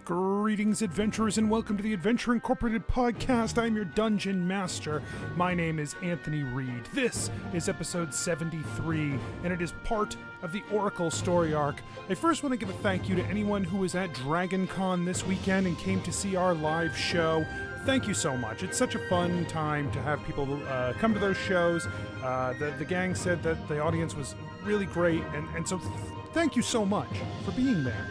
Greetings, adventurers, and welcome to the Adventure Incorporated podcast. I'm your dungeon master. My name is Anthony Reed. This is episode 73, and it is part of the Oracle story arc. I first want to give a thank you to anyone who was at DragonCon this weekend and came to see our live show. Thank you so much. It's such a fun time to have people come to those shows. The gang said that the audience was really great, and so thank you so much for being there.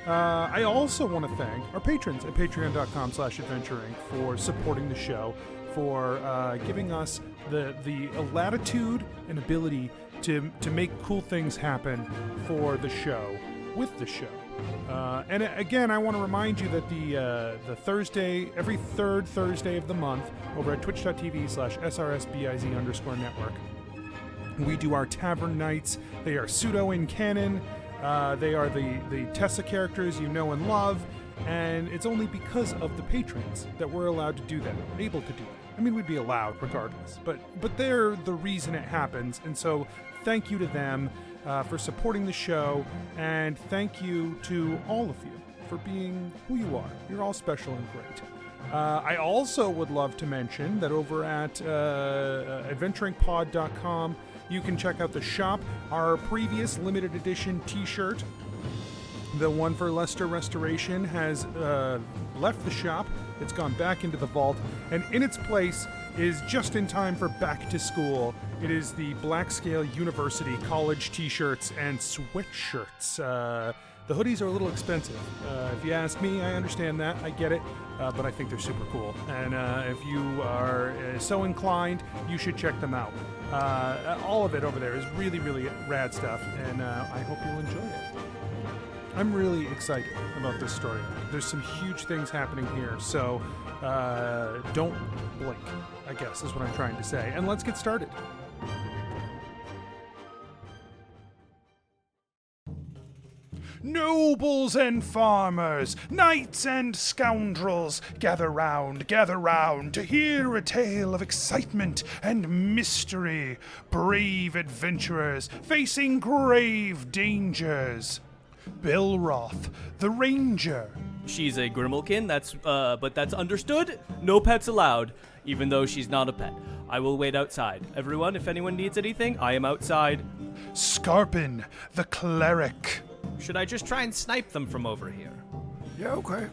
I also want to thank our patrons at patreon.com/adventuring for supporting the show, for giving us the latitude and ability to make cool things happen for the show, with the show. And again, I want to remind you that the Thursday, every third Thursday of the month, over at twitch.tv/SRSBIZ_network, we do our tavern nights. They are pseudo in canon. They are the TESSA characters you know and love, and it's only because of the patrons that we're allowed to do that, able to do that. I mean, we'd be allowed regardless, but they're the reason it happens, and so thank you to them for supporting the show, and thank you to all of you for being who you are. You're all special and great. I also would love to mention that over at adventuringpod.com, you can check out the shop. Our previous limited edition t-shirt, the one for Leicester Restoration, has left the shop. It's gone back into the vault, and in its place is, just in time for back to school, it is the Black Scale University college t-shirts and sweatshirts. The hoodies are a little expensive. If you ask me, I understand that. I get it. But I think they're super cool. And if you are so inclined, you should check them out. All of it over there is really, really rad stuff, and I hope you'll enjoy it. I'm really excited about this story. There's some huge things happening here, so don't blink, I guess, is what I'm trying to say. And let's get started. Nobles and farmers, knights and scoundrels, gather round to hear a tale of excitement and mystery. Brave adventurers facing grave dangers. Belroth, the ranger. She's a Grimalkin, but that's understood. No pets allowed, even though she's not a pet. I will wait outside. Everyone, if anyone needs anything, I am outside. Skarpin, the cleric. Should I just try and snipe them from over here? Yeah, okay.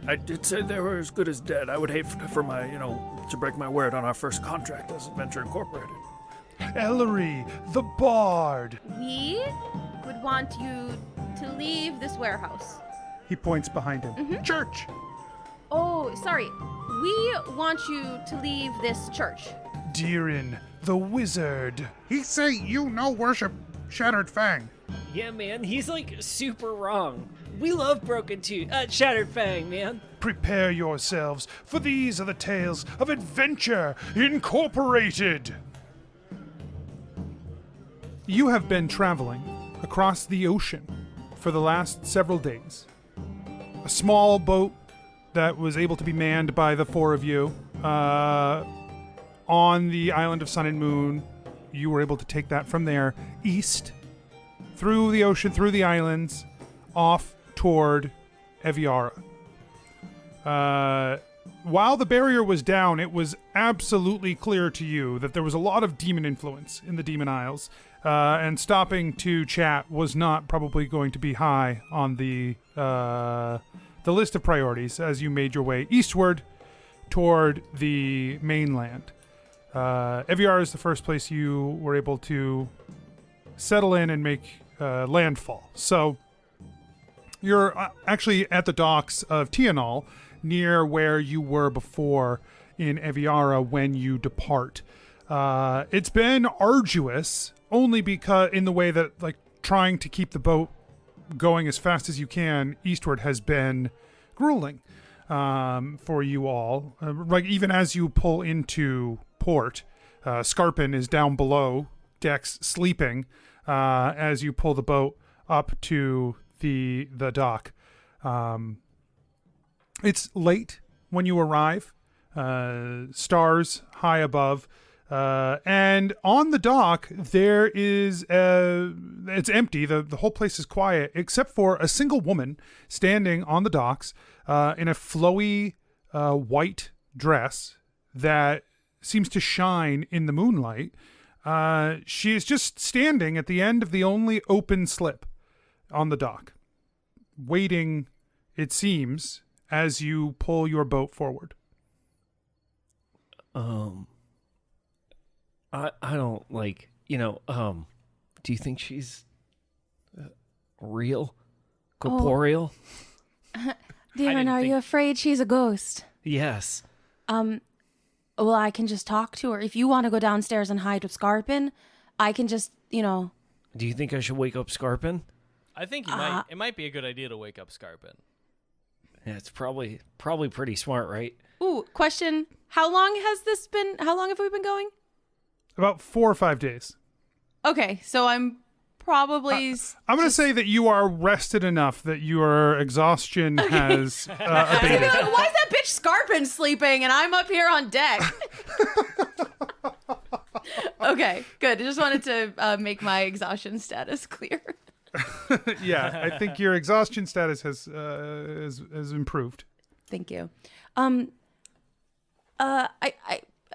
I did say they were as good as dead. I would hate for my, to break my word on our first contract as Adventure Incorporated. Ellori, the bard. We would want you to leave this warehouse. He points behind him. Mm-hmm. Church. Oh, sorry. We want you to leave this church. Deeran, the wizard. He say you no worship Shattered Fang. Yeah, man, he's super wrong. We love Shattered Fang, man. Prepare yourselves, for these are the tales of Adventure Incorporated. You have been traveling across the ocean for the last several days. A small boat that was able to be manned by the four of you on the island of Sun and Moon. You were able to take that from there east, through the ocean, through the islands, off toward Eviara. While the barrier was down, it was absolutely clear to you that there was a lot of demon influence in the Demon Isles, and stopping to chat was not probably going to be high on the list of priorities as you made your way eastward toward the mainland. Eviara is the first place you were able to settle in and make landfall. So you're actually at the docks of Tianal, near where you were before in Eviara when you depart. It's been arduous, only because in the way that trying to keep the boat going as fast as you can eastward has been grueling for you all. Even as you pull into port, Skarpin is down below decks sleeping as you pull the boat up to the dock. It's late when you arrive. Stars high above. And on the dock, there is it's empty. The whole place is quiet, except for a single woman standing on the docks in a flowy white dress that seems to shine in the moonlight. She is just standing at the end of the only open slip on the dock, waiting, it seems, as you pull your boat forward. I don't do you think she's real? Corporeal? Deeran, are you afraid she's a ghost? Yes. Well, I can just talk to her. If you want to go downstairs and hide with Skarpin, I can just, Do you think I should wake up Skarpin? I think you might. It might be a good idea to wake up Skarpin. Yeah, it's probably pretty smart, right? Ooh, question. How long have we been going? About 4 or 5 days. Okay, so I'm probably... I'm going to say that you are rested enough that your exhaustion has abated. Like, why is that bitch Skarpin sleeping and I'm up here on deck? Okay, good. I just wanted to make my exhaustion status clear. Yeah, I think your exhaustion status has improved. Thank you.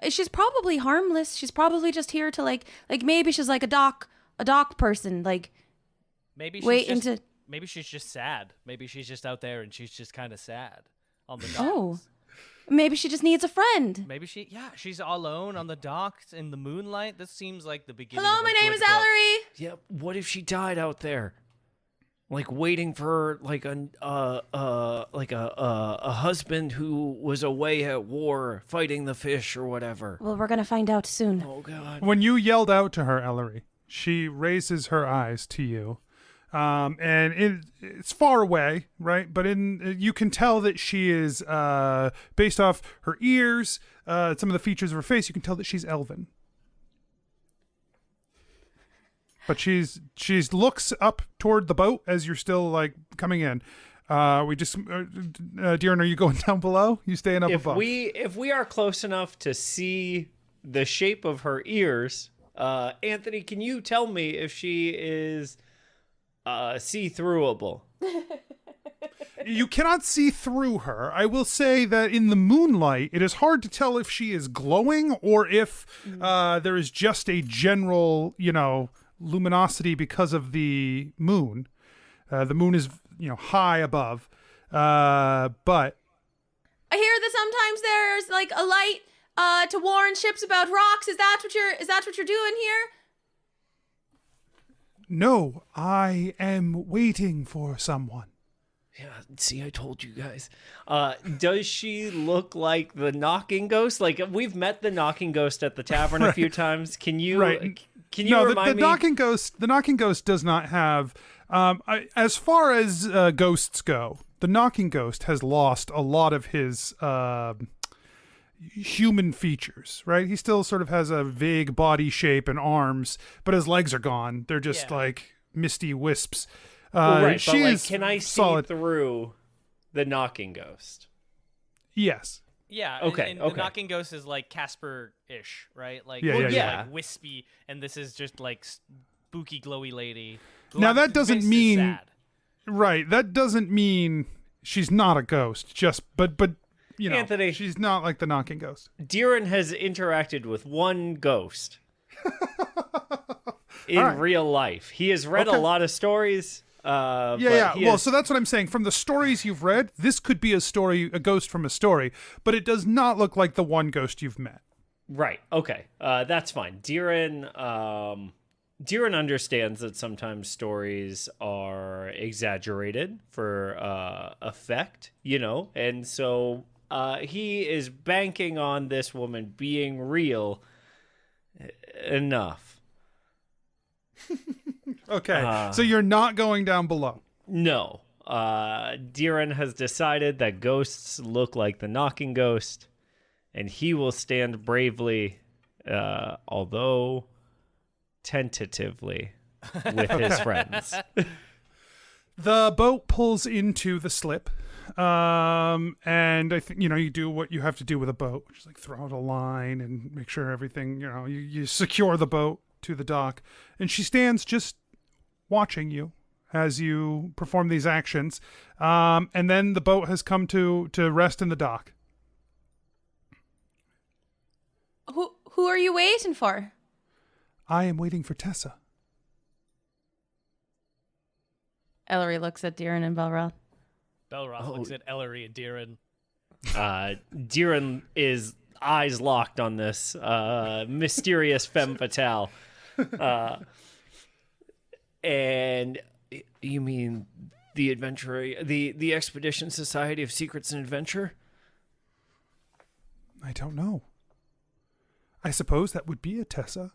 She's probably harmless. She's probably just here to like maybe she's like a dock person, like Maybe she's just sad. Maybe she's just out there and she's just kind of sad on the docks. Oh, maybe she just needs a friend. Maybe she's all alone on the docks in the moonlight. This seems like the beginning. Hello, of a my name good is book. Ellery. Yeah, what if she died out there? Like waiting for a husband who was away at war fighting the fish or whatever. Well, we're gonna find out soon. Oh God. When you yelled out to her, Ellery, she raises her eyes to you. And it's far away, right? But you can tell that she is, based off her ears, some of the features of her face, you can tell that she's elven. But she's looks up toward the boat as you're still like coming in. Deeran, are you going down below? You staying up above? If we are close enough to see the shape of her ears, Anthony, can you tell me if she is see-throughable? You cannot see through her. I will say that in the moonlight, it is hard to tell if she is glowing or if there is just a general, luminosity because of the moon. The moon is, high above. But I hear that sometimes there's like a light to warn ships about rocks. Is that what you're doing here? no, I am waiting for someone. Yeah, see, I told you guys. Does she look like the knocking ghost? Like, we've met the knocking ghost at the tavern a few times. Can you remind me? The knocking ghost does not have, as far as ghosts go, the knocking ghost has lost a lot of his human features, right? He still sort of has a vague body shape and arms, but his legs are gone. They're just like misty wisps. Right, she but is can I solid. see through the knocking ghost? Yes. Yeah. Okay. And the knocking ghost is like Casper-ish, right? Like, Yeah. like wispy, and this is just like spooky, glowy lady. Now that doesn't This is mean sad. right. That doesn't mean she's not a ghost. But Anthony, she's not like the knocking ghost. Deeran has interacted with one ghost in real life. He has read a lot of stories. Well, so that's what I'm saying. From the stories you've read, this could be a ghost from a story, but it does not look like the one ghost you've met. Right. Okay. That's fine. Deeran understands that sometimes stories are exaggerated for effect, and so he is banking on this woman being real enough. Okay, so you're not going down below. No. Deeran has decided that ghosts look like the knocking ghost, and he will stand bravely, although tentatively, with his friends. The boat pulls into the slip, and I think you do what you have to do with a boat, which is like throw out a line and make sure everything. You secure the boat to the dock, and she stands just watching you as you perform these actions, and then the boat has come to rest in the dock. Who are you waiting for? I am waiting for Tessa. Ellery looks at Deeran and Belroth. Belroth looks at Ellery and Deeran. Deeran is eyes locked on this mysterious femme fatale. And you mean the adventure, the Expedition Society of Secrets and Adventure? I don't know. I suppose that would be a Tessa.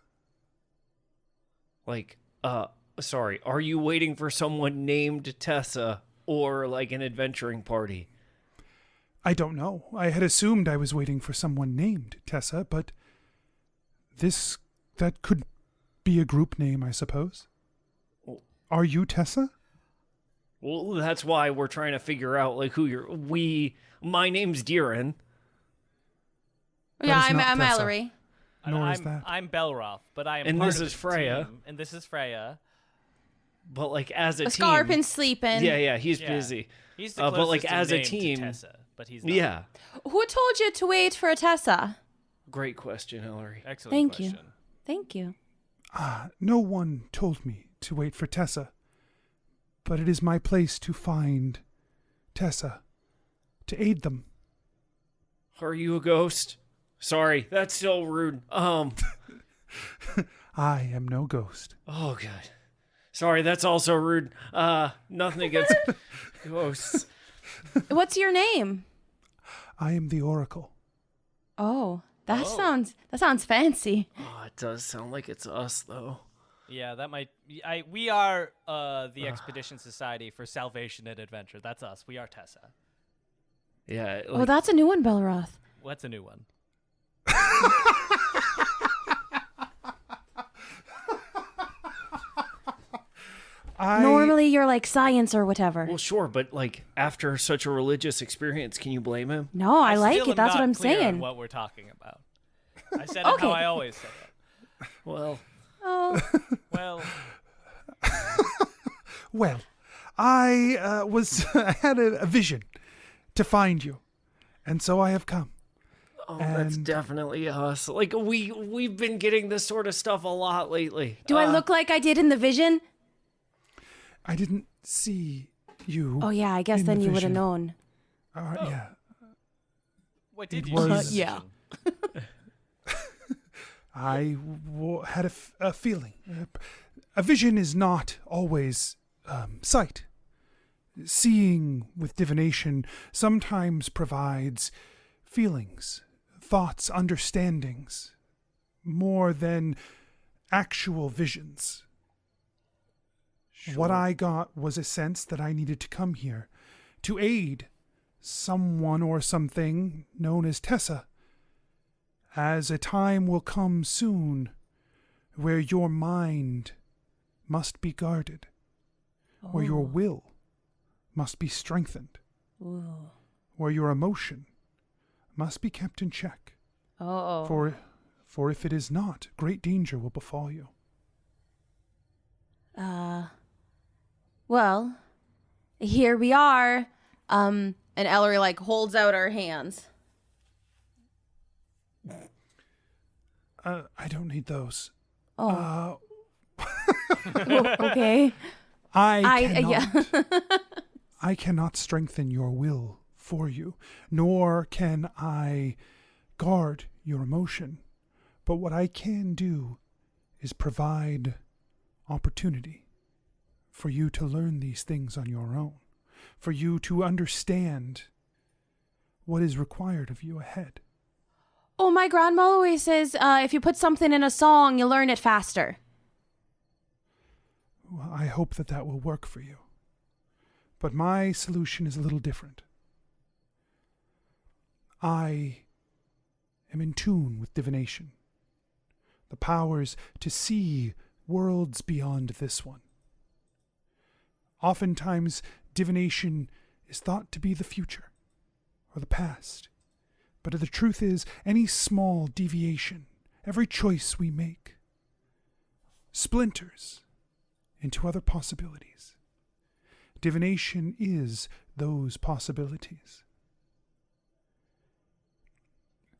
Sorry, are you waiting for someone named Tessa or like an adventuring party? I don't know. I had assumed I was waiting for someone named Tessa, but that could be a group name, I suppose. Are you Tessa? Well, that's why we're trying to figure out like who my name's Deeran. Yeah, is not I'm Tessa. Ellery. Nor is that. I'm Belroth, but I am And part this of is the Freya. team, and this is Freya. But like as a team, Skarpin's sleeping. yeah, he's Yeah. busy. He's the But closest like in as a name to team, Tessa, but he's not. yeah. Who told you to wait for a Tessa? Great question, Ellery. Excellent Thank you. question. Thank you. No one told me to wait for Tessa, but it is my place to find Tessa, to aid them. Are you a ghost? Sorry, that's so rude. I am no ghost. Oh god. Sorry, that's also rude. Nothing against ghosts. What's your name? I am the Oracle. Oh, that sounds fancy. Oh, it does sound like it's us though. Yeah, that might. We are the Expedition Society for Salvation and Adventure. That's us. We are Tessa. Yeah. Oh, that's a new one, Belroth. What's a new one? Normally, you're like science or whatever. well, sure, but like after such a religious experience, can you blame him? No, I like still it. That's am what I'm not clear on saying. what we're talking about. I said it how I always say it. Well, Oh, Well, Well, I I had a vision to find you, and so I have come. oh, that's And- definitely us. Like we've been getting this sort of stuff a lot lately. do I look like I did in the vision? I didn't see you. Oh yeah, I guess in then the you would have vision. known. Yeah. what did It you was- say? Yeah. I had a feeling. A vision is not always sight. Seeing with divination sometimes provides feelings, thoughts, understandings, more than actual visions. What I got was a sense that I needed to come here to aid someone or something known as Tessa, as a time will come soon where your mind must be guarded, where your will must be strengthened, where your emotion must be kept in check. Oh. For if it is not, great danger will befall you. Well, here we are. And Ellery like holds out her hands. I don't need those. Oh. Okay. I cannot strengthen your will for you, nor can I guard your emotion. But what I can do is provide opportunity for you to learn these things on your own, for you to understand what is required of you ahead. Oh, my grandma always says if you put something in a song, you learn it faster. Well, I hope that will work for you. But my solution is a little different. I am in tune with divination, the powers to see worlds beyond this one. Oftentimes, divination is thought to be the future or the past. But the truth is, any small deviation, every choice we make, splinters into other possibilities. Divination is those possibilities.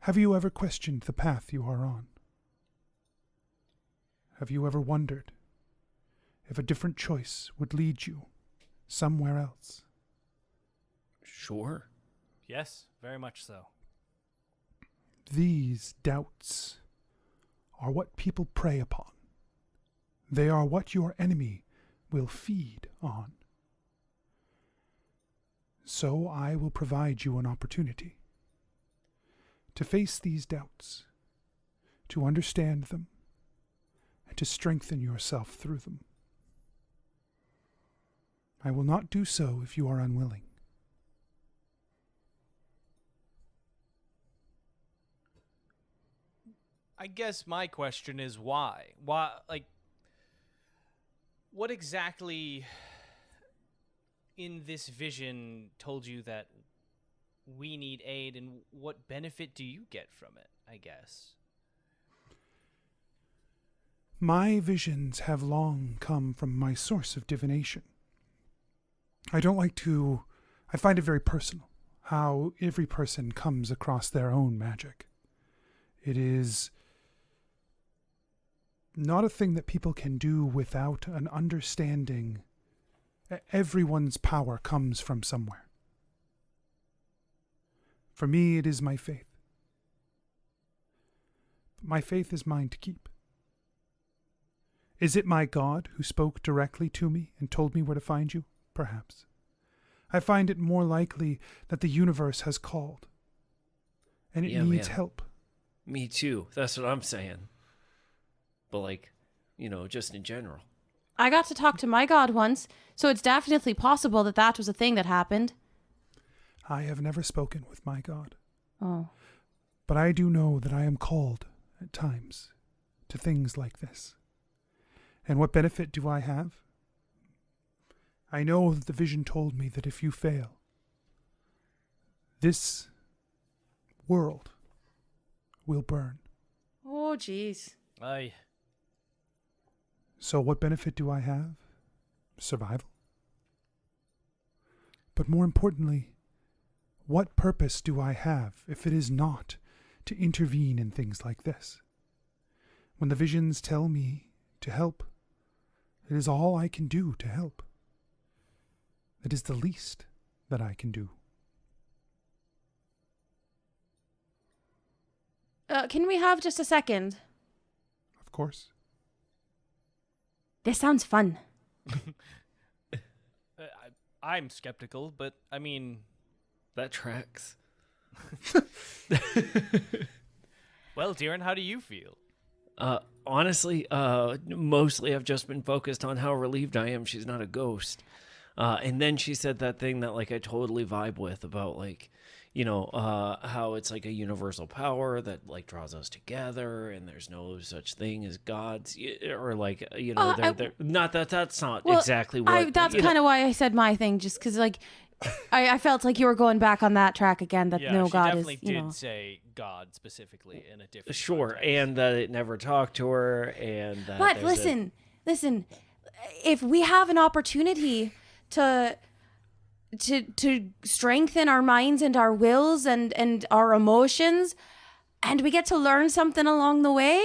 Have you ever questioned the path you are on? Have you ever wondered if a different choice would lead you somewhere else? Sure. Yes, very much so. These doubts are what people prey upon. They are what your enemy will feed on. So I will provide you an opportunity to face these doubts, to understand them, and to strengthen yourself through them. I will not do so if you are unwilling. I guess my question is why? Why, like, what exactly in this vision told you that we need aid, and what benefit do you get from it, I guess? My visions have long come from my source of divination. I find it very personal how every person comes across their own magic. It is not a thing that people can do without an understanding. Everyone's power comes from somewhere. For me, it is my faith. But my faith is mine to keep. Is it my God who spoke directly to me and told me where to find you? Perhaps. I find it more likely that the universe has called, and it needs help. Me too. That's what I'm saying. But like, just in general. I got to talk to my God once, so it's definitely possible that that was a thing that happened. I have never spoken with my God. Oh. But I do know that I am called, at times, to things like this. And what benefit do I have? I know that the vision told me that if you fail, this world will burn. Oh, jeez. Aye. So what benefit do I have? Survival. But more importantly, what purpose do I have if it is not to intervene in things like this? When the visions tell me to help, it is all I can do to help. It is the least that I can do. Can we have just a second? Of course. This sounds fun. I'm skeptical, but I mean... That tracks. Well, Deeran, how do you feel? Honestly, mostly I've just been focused on how relieved I am she's not a ghost. And then she said that thing that like I totally vibe with about like, how it's like a universal power that like draws us together, and there's no such thing as gods, or like they're not that. That's not exactly what. That's kind of why I said my thing, just because like I felt like you were going back on that track again. That no god is. She definitely did say God specifically in a different. Sure, context. and that it never talked to her, and that But listen. If we have an opportunity to strengthen our minds and our wills and our emotions, and we get to learn something along the way.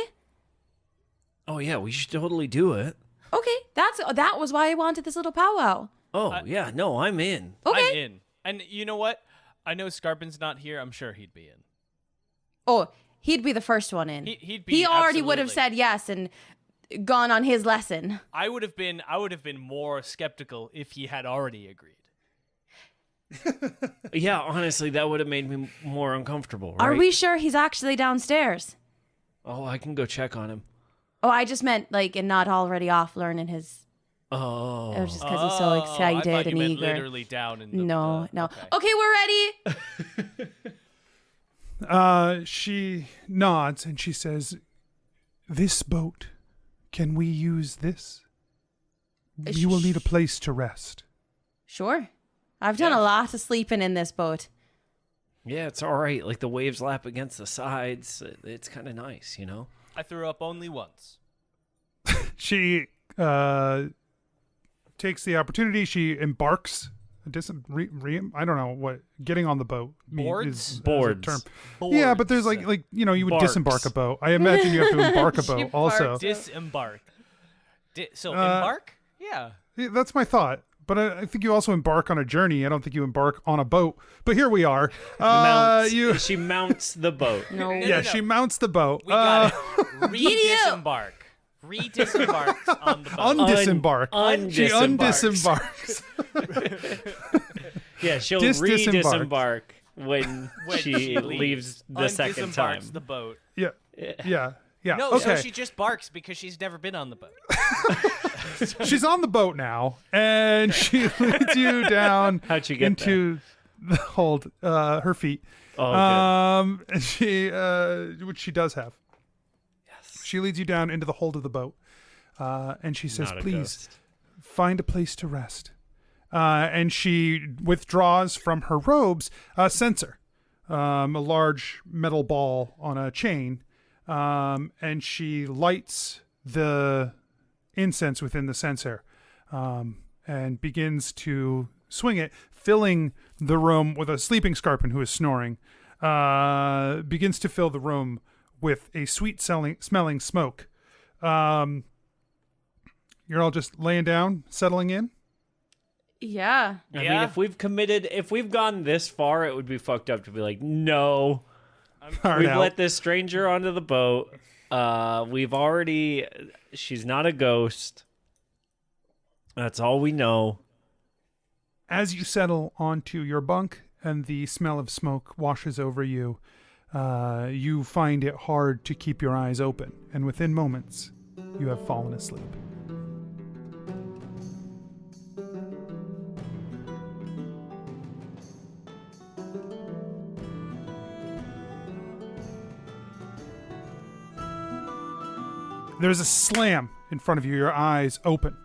Oh yeah, we should totally do it. Okay, that was why I wanted this little powwow. Oh yeah, no, I'm in. Okay. I'm in. And you know what? I know Skarpin's not here. I'm sure he'd be in. Oh, he'd be the first one in. He'd be. He already would have absolutely. said yes and gone on his lesson. I would have been more skeptical if he had already agreed. Yeah, honestly, that would have made me more uncomfortable. Right? Are we sure he's actually downstairs? Oh, I can go check on him. Oh, I just meant like and not already off learning his. Oh. It was just because he's so excited I thought you and meant eager. literally down in the. No. Okay. Okay, we're ready. She nods and she says, "This boat, can we use this? you will need a place to rest. Sure. I've done a lot of sleeping in this boat. Yeah, it's all right. Like the waves lap against the sides. It's kind of nice, you know? I threw up only once. She takes the opportunity. She embarks. I don't know what getting on the boat is Boards. a term. Yeah, but there's like you would Barks. disembark a boat. I imagine you have to embark a boat also. Disembark. Embark? Yeah. Yeah, that's my thought. But I think you also embark on a journey. I don't think you embark on a boat. But here we are. She mounts the boat. No. She mounts the boat. We got it. Re-disembark. Re-disembarked on the boat. Undisembark. She undisembarks. Yeah, she'll Disembark. re-disembark when she leaves the second time. Undisembarks the boat. Yeah. No, okay. so she just barks because she's never been on the boat. She's on the boat now, and she leads you down How'd you get into the hold, her feet. Oh, And she, which she does have. Yes. She leads you down into the hold of the boat, and she says, Not a "Please ghost. find a place to rest." And she withdraws from her robes a censer, a large metal ball on a chain, and she lights the incense within the censer, and begins to swing it, filling the room with a sleeping Skarpin who is snoring. Begins to fill the room with a sweet-smelling smoke. You're all just laying down, settling in. Yeah. I mean, if we've gone this far, it would be fucked up to be like, no, we've let this stranger onto the boat. She's not a ghost. That's all we know. As you settle onto your bunk and the smell of smoke washes over you, you find it hard to keep your eyes open, and within moments, you have fallen asleep. There's a slam in front of you, your eyes open,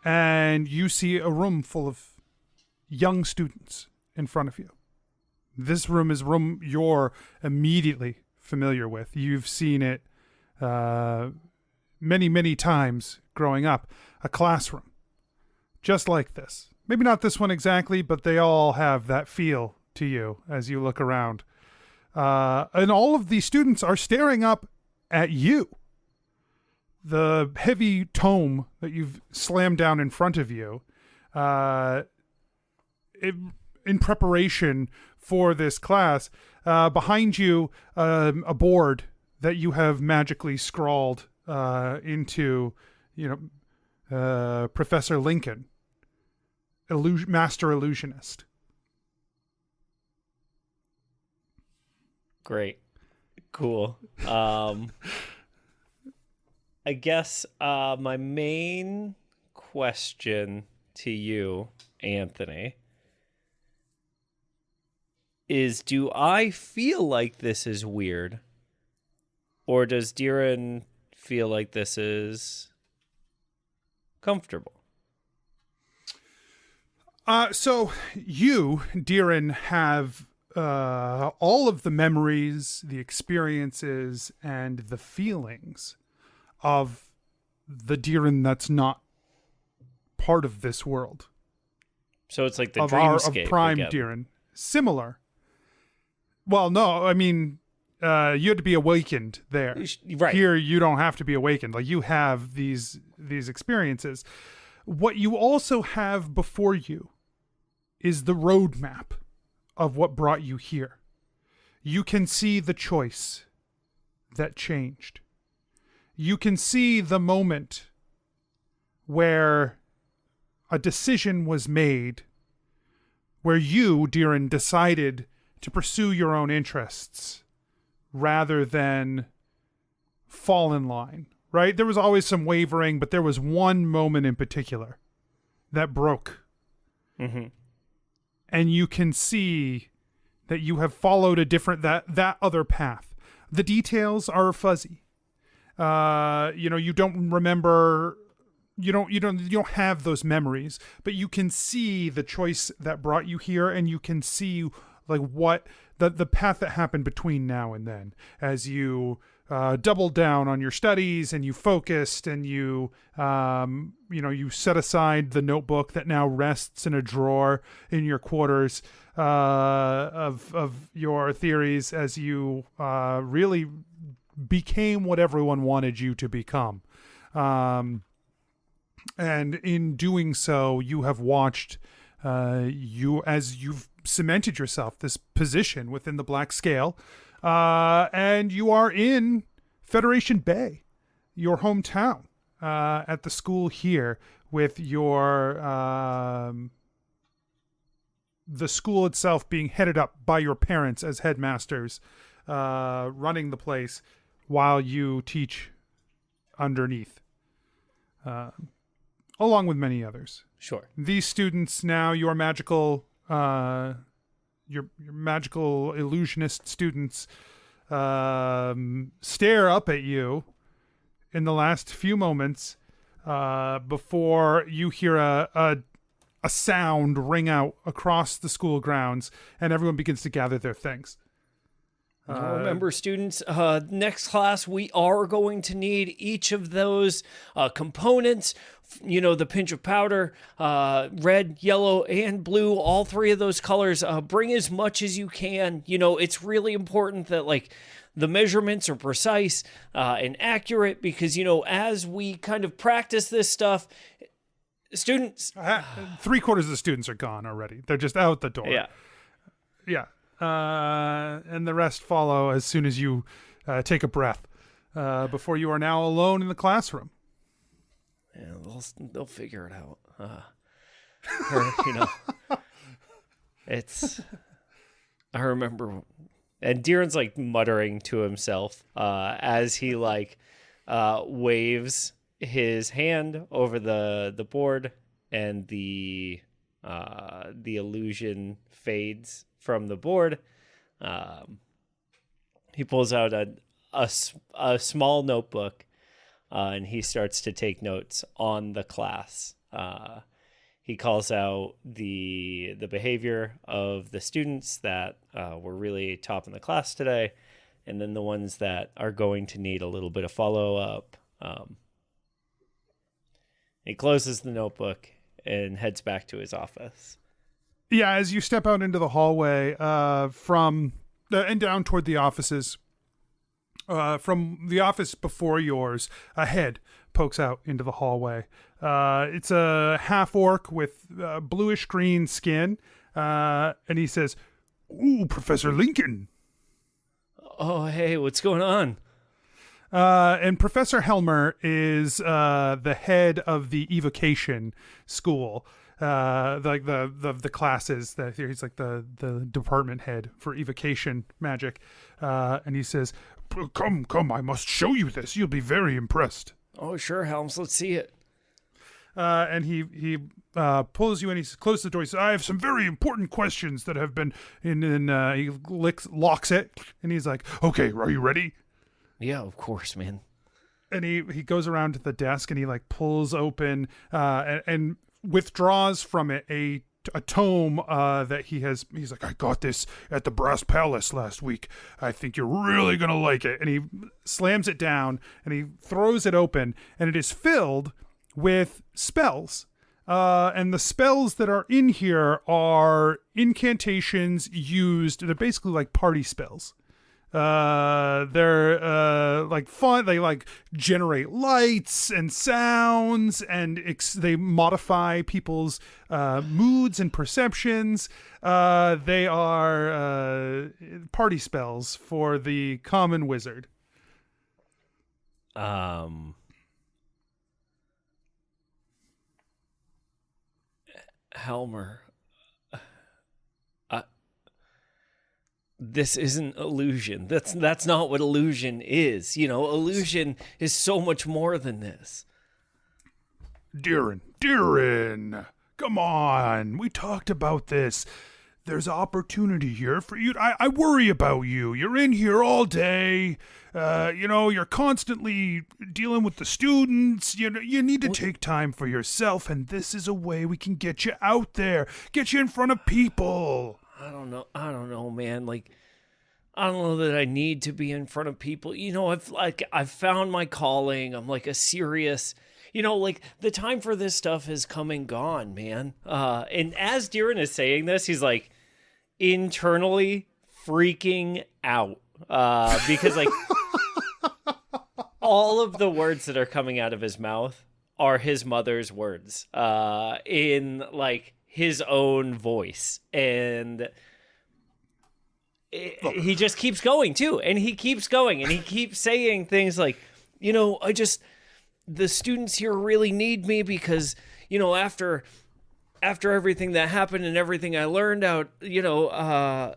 and you see a room full of young students in front of you. This room is a room you're immediately familiar with. You've seen it many, many times growing up. A classroom just like this. Maybe not this one exactly, but they all have that feel to you as you look around. And all of these students are staring up at you. The heavy tome that you've slammed down in front of you, in preparation for this class, behind you, a board that you have magically scrawled into, Professor Lincoln, Master Illusionist. Great. Cool. I guess my main question to you, Anthony, is do I feel like this is weird? Or does Deeran feel like this is comfortable? So you, Deeran, have all of the memories, the experiences, and the feelings of the Deeran that's not part of this world. So it's like the of dreamscape Prime again. Deeran. Similar. Well, no, I mean, you had to be awakened there. Right. Here, you don't have to be awakened. Like, you have these experiences. What you also have before you is the roadmap of what brought you here. You can see the choice that changed. You can see the moment where a decision was made, where you, Deeran, decided to pursue your own interests rather than fall in line, right? There was always some wavering, but there was one moment in particular that broke. Mm-hmm. And you can see that you have followed a different, that other path. The details are fuzzy. You don't remember you don't have those memories, but you can see the choice that brought you here, and you can see like what the path that happened between now and then as you doubled down on your studies and you focused and you you set aside the notebook that now rests in a drawer in your quarters of your theories as you really became what everyone wanted you to become. And in doing so, you have watched as you've cemented yourself this position within the Black Scale, and you are in Federation Bay, your hometown, at the school here with your the school itself being headed up by your parents as headmasters, running the place while you teach underneath. Along with many others. Sure. These students now, your magical illusionist students, stare up at you in the last few moments before you hear a sound ring out across the school grounds, and everyone begins to gather their things. Now remember, students, next class, we are going to need each of those components. The pinch of powder, red, yellow, and blue, all three of those colors. Bring as much as you can. It's really important that, the measurements are precise and accurate because, as we kind of practice this stuff, students... 3/4 of the students are gone already. They're just out the door. Yeah. Yeah. And the rest follow as soon as you take a breath before you are now alone in the classroom. Yeah, they'll figure it out. It's... I remember... And Deeran's muttering to himself as he waves his hand over the board, and the illusion fades from the board. He pulls out a small notebook, and he starts to take notes on the class. He calls out the behavior of the students that were really top in the class today, and then the ones that are going to need a little bit of follow-up. He closes the notebook and heads back to his office. Yeah, as you step out into the hallway from and down toward the offices, from the office before yours, a head pokes out into the hallway. It's a half-orc with bluish green skin, and he says, "Ooh, Professor Lincoln." Oh, hey, what's going on? And Professor Helmer is the head of the evocation school. The classes that he's the department head for evocation magic, and he says, come, I must show you this. You'll be very impressed." Oh, sure, Helms, let's see it. And he pulls you in. He closes the door. He says, "I have some very important questions that have been in." And he locks it, and he's like, "Okay, are you ready?" Yeah, of course, man. And he goes around to the desk, and he pulls open and withdraws from it a tome that he has. He's like, "I got this at the Brass Palace last week. I think you're really gonna like it." And he slams it down, and he throws it open, and it is filled with spells. And the spells that are in here are incantations used. They're basically like party spells. They're fun. They generate lights and sounds, and they modify people's moods and perceptions. They are party spells for the common wizard. Helmer, this isn't illusion. That's not what illusion is. Illusion is so much more than this. Deeran, come on. We talked about this. there's opportunity here for you. I worry about you. You're in here all day. You're constantly dealing with the students. You need to take time for yourself, and this is a way we can get you out there, get you in front of people. I don't know, man. Like, I don't know that I need to be in front of people. I've found my calling. I'm like a serious, like the time for this stuff has come and gone, man. And as Deeran is saying this, he's like internally freaking out. Because like all of the words that are coming out of his mouth are his mother's words, in like his own voice. And he just keeps going too, and he keeps going, and he keeps saying things like, the students here really need me because, after everything that happened and everything I learned out, I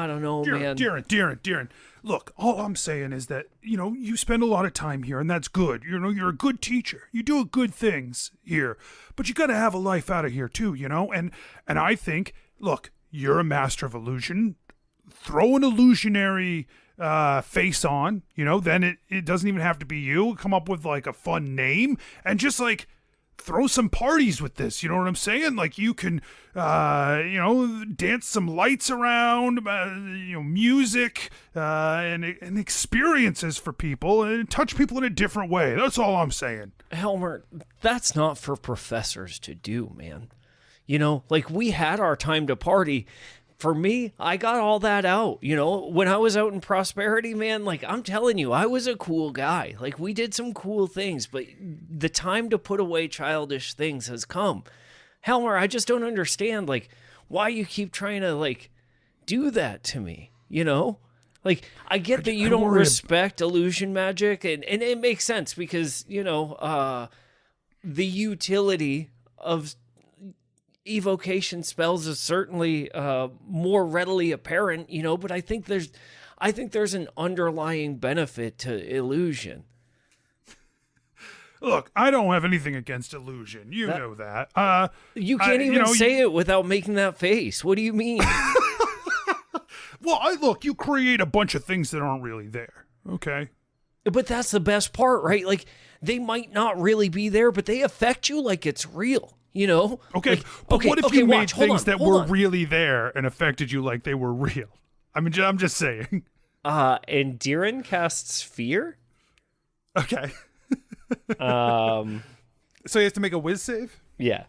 don't know, man. Deeran, look, all I'm saying is that, you spend a lot of time here, and that's good. You're a good teacher. You do good things here, but you got to have a life out of here too, and I think, look, you're a master of illusion. Throw an illusionary face on, then it doesn't even have to be you. Come up with like a fun name and just like throw some parties with this. You know what I'm saying? Like you can, dance some lights around, music, and experiences for people and touch people in a different way. That's all I'm saying. Helmer, that's not for professors to do, man. Like we had our time to party. For me, I got all that out. When I was out in prosperity, man, like I'm telling you, I was a cool guy. Like we did some cool things, but the time to put away childish things has come. Helmer, I just don't understand like why you keep trying to like do that to me, Like I get that you don't respect illusion magic and it makes sense because, the utility of evocation spells is certainly more readily apparent, but I think there's an underlying benefit to illusion. Look, I don't have anything against illusion. You know that. You can't even say it without making that face. What do you mean? Well, look, you create a bunch of things that aren't really there. Okay. But that's the best part, right? Like they might not really be there, but they affect you like it's real. Okay, like, but what if you made things that were on. really there and affected you like they were real? I mean, I'm just saying. And Deeran casts fear. Okay. So he has to make a whiz save? Yeah.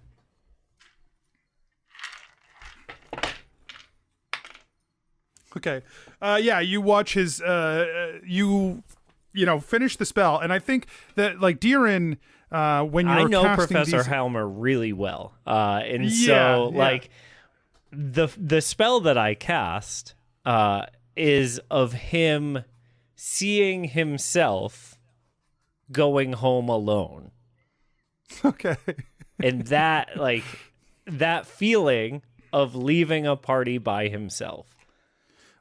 Okay. You watch his finish the spell, and I think that like Deeran, when you're I know casting Professor these... Helmer really well, like the spell that I cast is of him seeing himself going home alone. Okay. And that feeling of leaving a party by himself.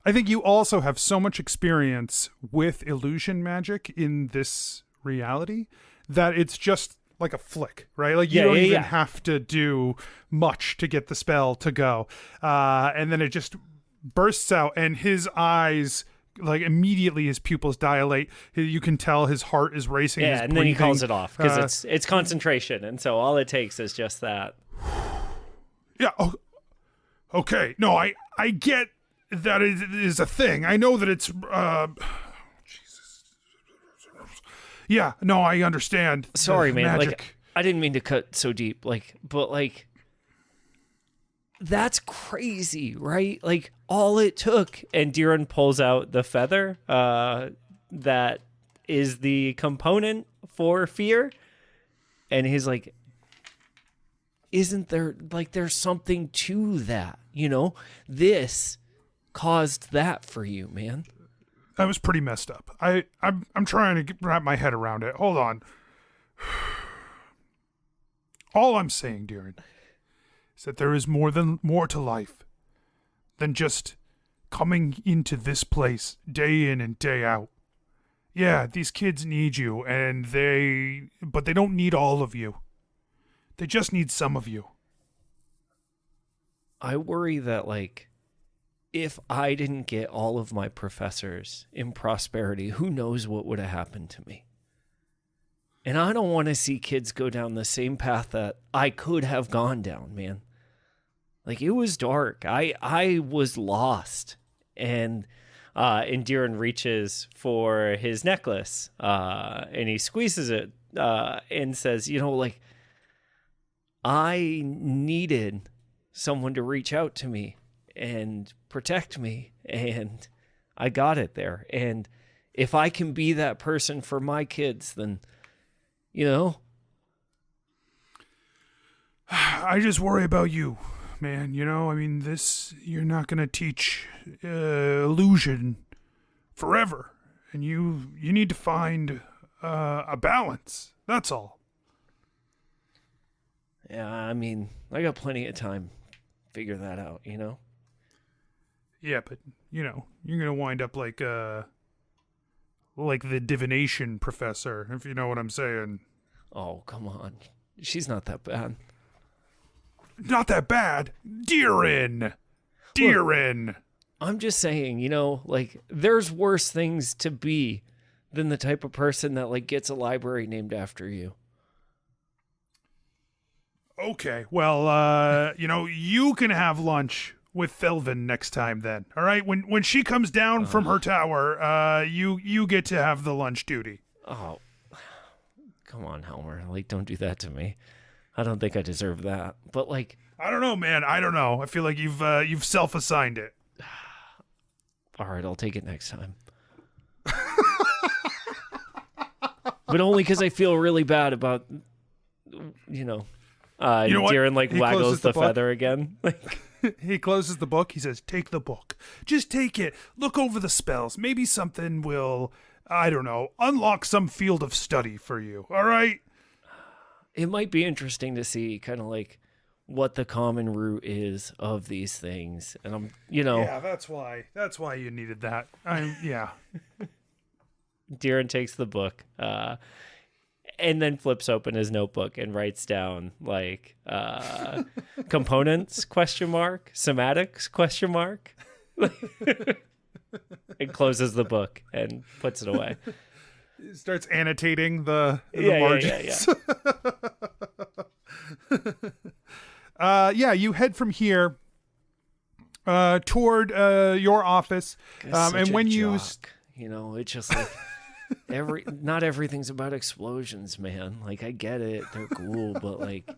I think you also have so much experience with illusion magic in this reality that it's just like a flick, right? Like you don't even have to do much to get the spell to go. And then it just bursts out and his eyes, like immediately his pupils dilate. You can tell his heart is racing. Yeah, and then he calls it off because it's concentration. And so all it takes is just that. Yeah. Oh, okay. No, I get that it is a thing. I know that it's... Jesus. Yeah, no, I understand. Sorry, man. Magic. Like, I didn't mean to cut so deep. But that's crazy, right? Like, all it took, and Deeran pulls out the feather that is the component for fear, and he's like, isn't there, like, there's something to that, This caused that for you, man. That was pretty messed up. I'm trying to wrap my head around it. Hold on. All I'm saying, Deeran, is that there is more to life than just coming into this place day in and day out. Yeah, these kids need you, but they don't need all of you. They just need some of you. I worry that, like, if I didn't get all of my professors in prosperity, who knows what would have happened to me. And I don't want to see kids go down the same path that I could have gone down, man. Like, it was dark. I was lost. And Deeran reaches for his necklace, and he squeezes it and says, you know, like, I needed someone to reach out to me and protect me, and I got it there. And if I can be that person for my kids, then, you know. I just worry about you, man. You know, I mean, you're not going to teach illusion forever. And you need to find a balance. That's all. Yeah, I mean, I got plenty of time to figure that out, you know? Yeah, but, you know, you're going to wind up like the divination professor, if you know what I'm saying. Oh, come on. She's not that bad. Not that bad. Deeran! Deeran! I'm just saying, you know, like, there's worse things to be than the type of person that, like, gets a library named after you. Okay, well, you know, you can have lunch with Thelvin next time then. All right? When she comes down from her tower, you get to have the lunch duty. Oh, come on, Helmer. Like, don't do that to me. I don't think I deserve that. But, like, I don't know, man. I don't know. I feel like you've self-assigned it. all right, I'll take it next time. But only because I feel really bad about, you know, You know what? Deeran, like, He waggles closes the the book. feather again. He closes the book. He says, take the book. Just take it. Look over the spells. Maybe something will, I don't know, unlock some field of study for you. All right? It might be interesting to see kind of like what the common root is of these things. And I'm, you know. Yeah, that's why you needed that. Yeah. Deeran takes the book, and then flips open his notebook and writes down like components ? Somatics ? And closes the book and puts it away. Starts annotating the Yeah. margins. You head from here toward your office. And when you you know, it's just like not everything's about explosions, man. Like, I get it, they're cool, but, like,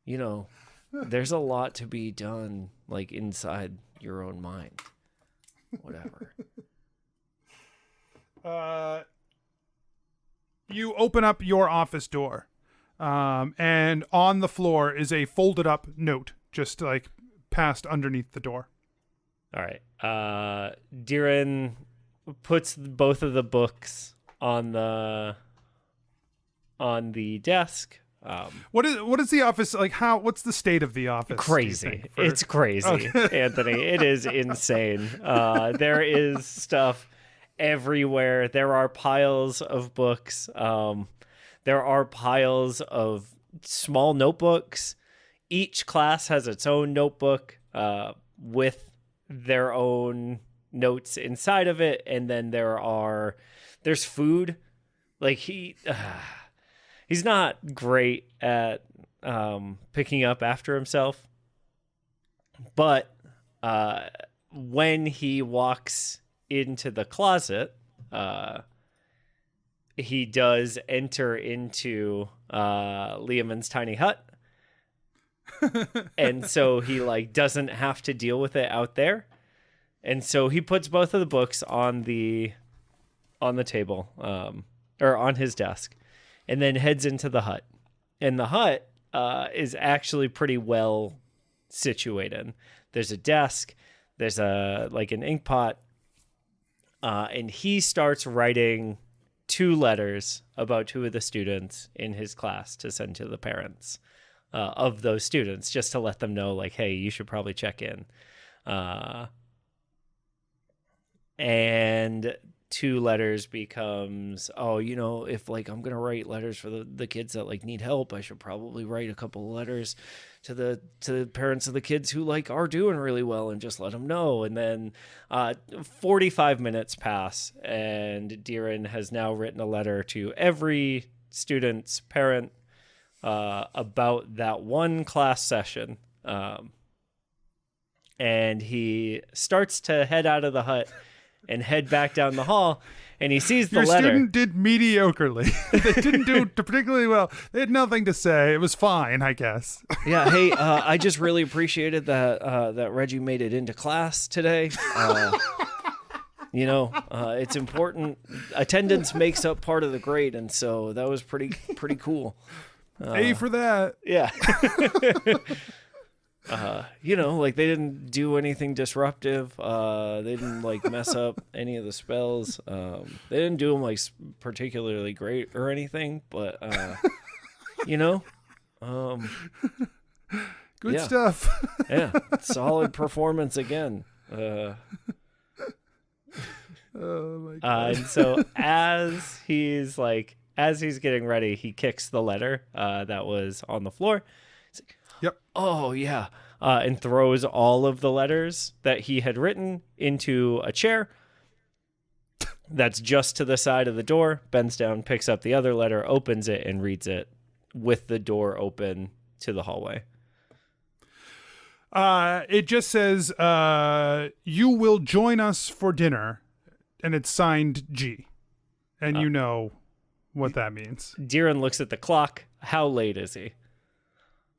you know, there's a lot to be done, like, inside your own mind. Whatever. You open up your office door, and on the floor is a folded up note, just like passed underneath the door. All right. Deeran puts both of the books on the desk. What is the office like? What's the state of the office? do you Crazy. think, It's crazy, Okay. Anthony. It is insane. There is stuff everywhere. There are piles of books. There are piles of small notebooks. Each class has its own notebook with their own notes inside of it, and then there's food. Like, he's not great at picking up after himself, but when he walks into the closet, he does enter into Liamon's tiny hut. And so he, like, doesn't have to deal with it out there. And so he puts both of the books on the table, or on his desk, and then heads into the hut. And the hut is actually pretty well situated. There's a desk, there's an ink pot, and he starts writing 2 letters about 2 of the students in his class to send to the parents of those students, just to let them know, like, hey, you should probably check in. And 2 letters becomes, if like I'm gonna write letters for the kids that like need help, I should probably write a couple of letters to the parents of the kids who like are doing really well and just let them know. And then 45 minutes pass, and Deeran has now written a letter to every student's parent about that one class session. And he starts to head out of the hut and head back down the hall, and he sees the Your letter. student did mediocrely. They didn't do particularly well. They had nothing to say. It was fine, I guess. Yeah, hey, I just really appreciated that Reggie made it into class today. It's important. Attendance makes up part of the grade, and so that was pretty cool. A for that. Yeah. Like they didn't do anything disruptive. They didn't like mess up any of the spells. They didn't do them like particularly great or anything, but Good yeah. stuff. Yeah, solid performance again. Oh my god. And so as he's getting ready, he kicks the letter that was on the floor. He's like, Yep. oh yeah, and throws all of the letters that he had written into a chair that's just to the side of the door, bends down, picks up the other letter, opens it, and reads it with the door open to the hallway. It just says, you will join us for dinner, and it's signed G. And you know what that means. Deeran looks at the clock. How late is he?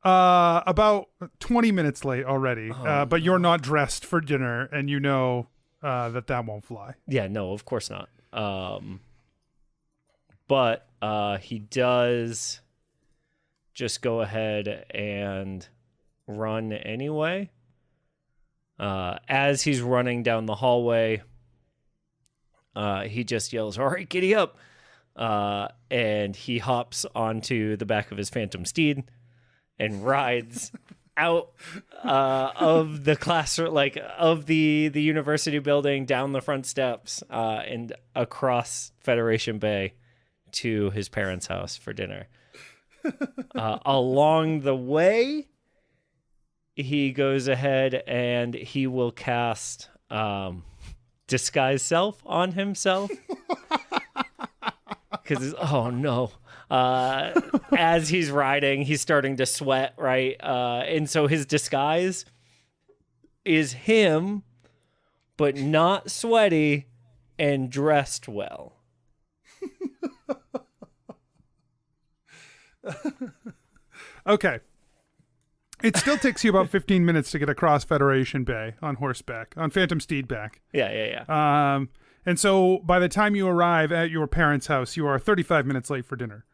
About 20 minutes late already, but you're not dressed for dinner, and you know that won't fly. Yeah, no, of course not. But he does just go ahead and run anyway. As he's running down the hallway, he just yells, "All right, giddy up!" And he hops onto the back of his phantom steed and rides out of the classroom, like of the university building, down the front steps, and across Federation Bay to his parents' house for dinner. Along the way, he goes ahead and he will cast Disguise Self on himself. Because, oh no. As he's riding, he's starting to sweat, right? And so his disguise is him, but not sweaty and dressed well. Okay. It still takes you about 15 minutes to get across Federation Bay on horseback, on Phantom Steed back. Yeah. And so by the time you arrive at your parents' house, you are 35 minutes late for dinner.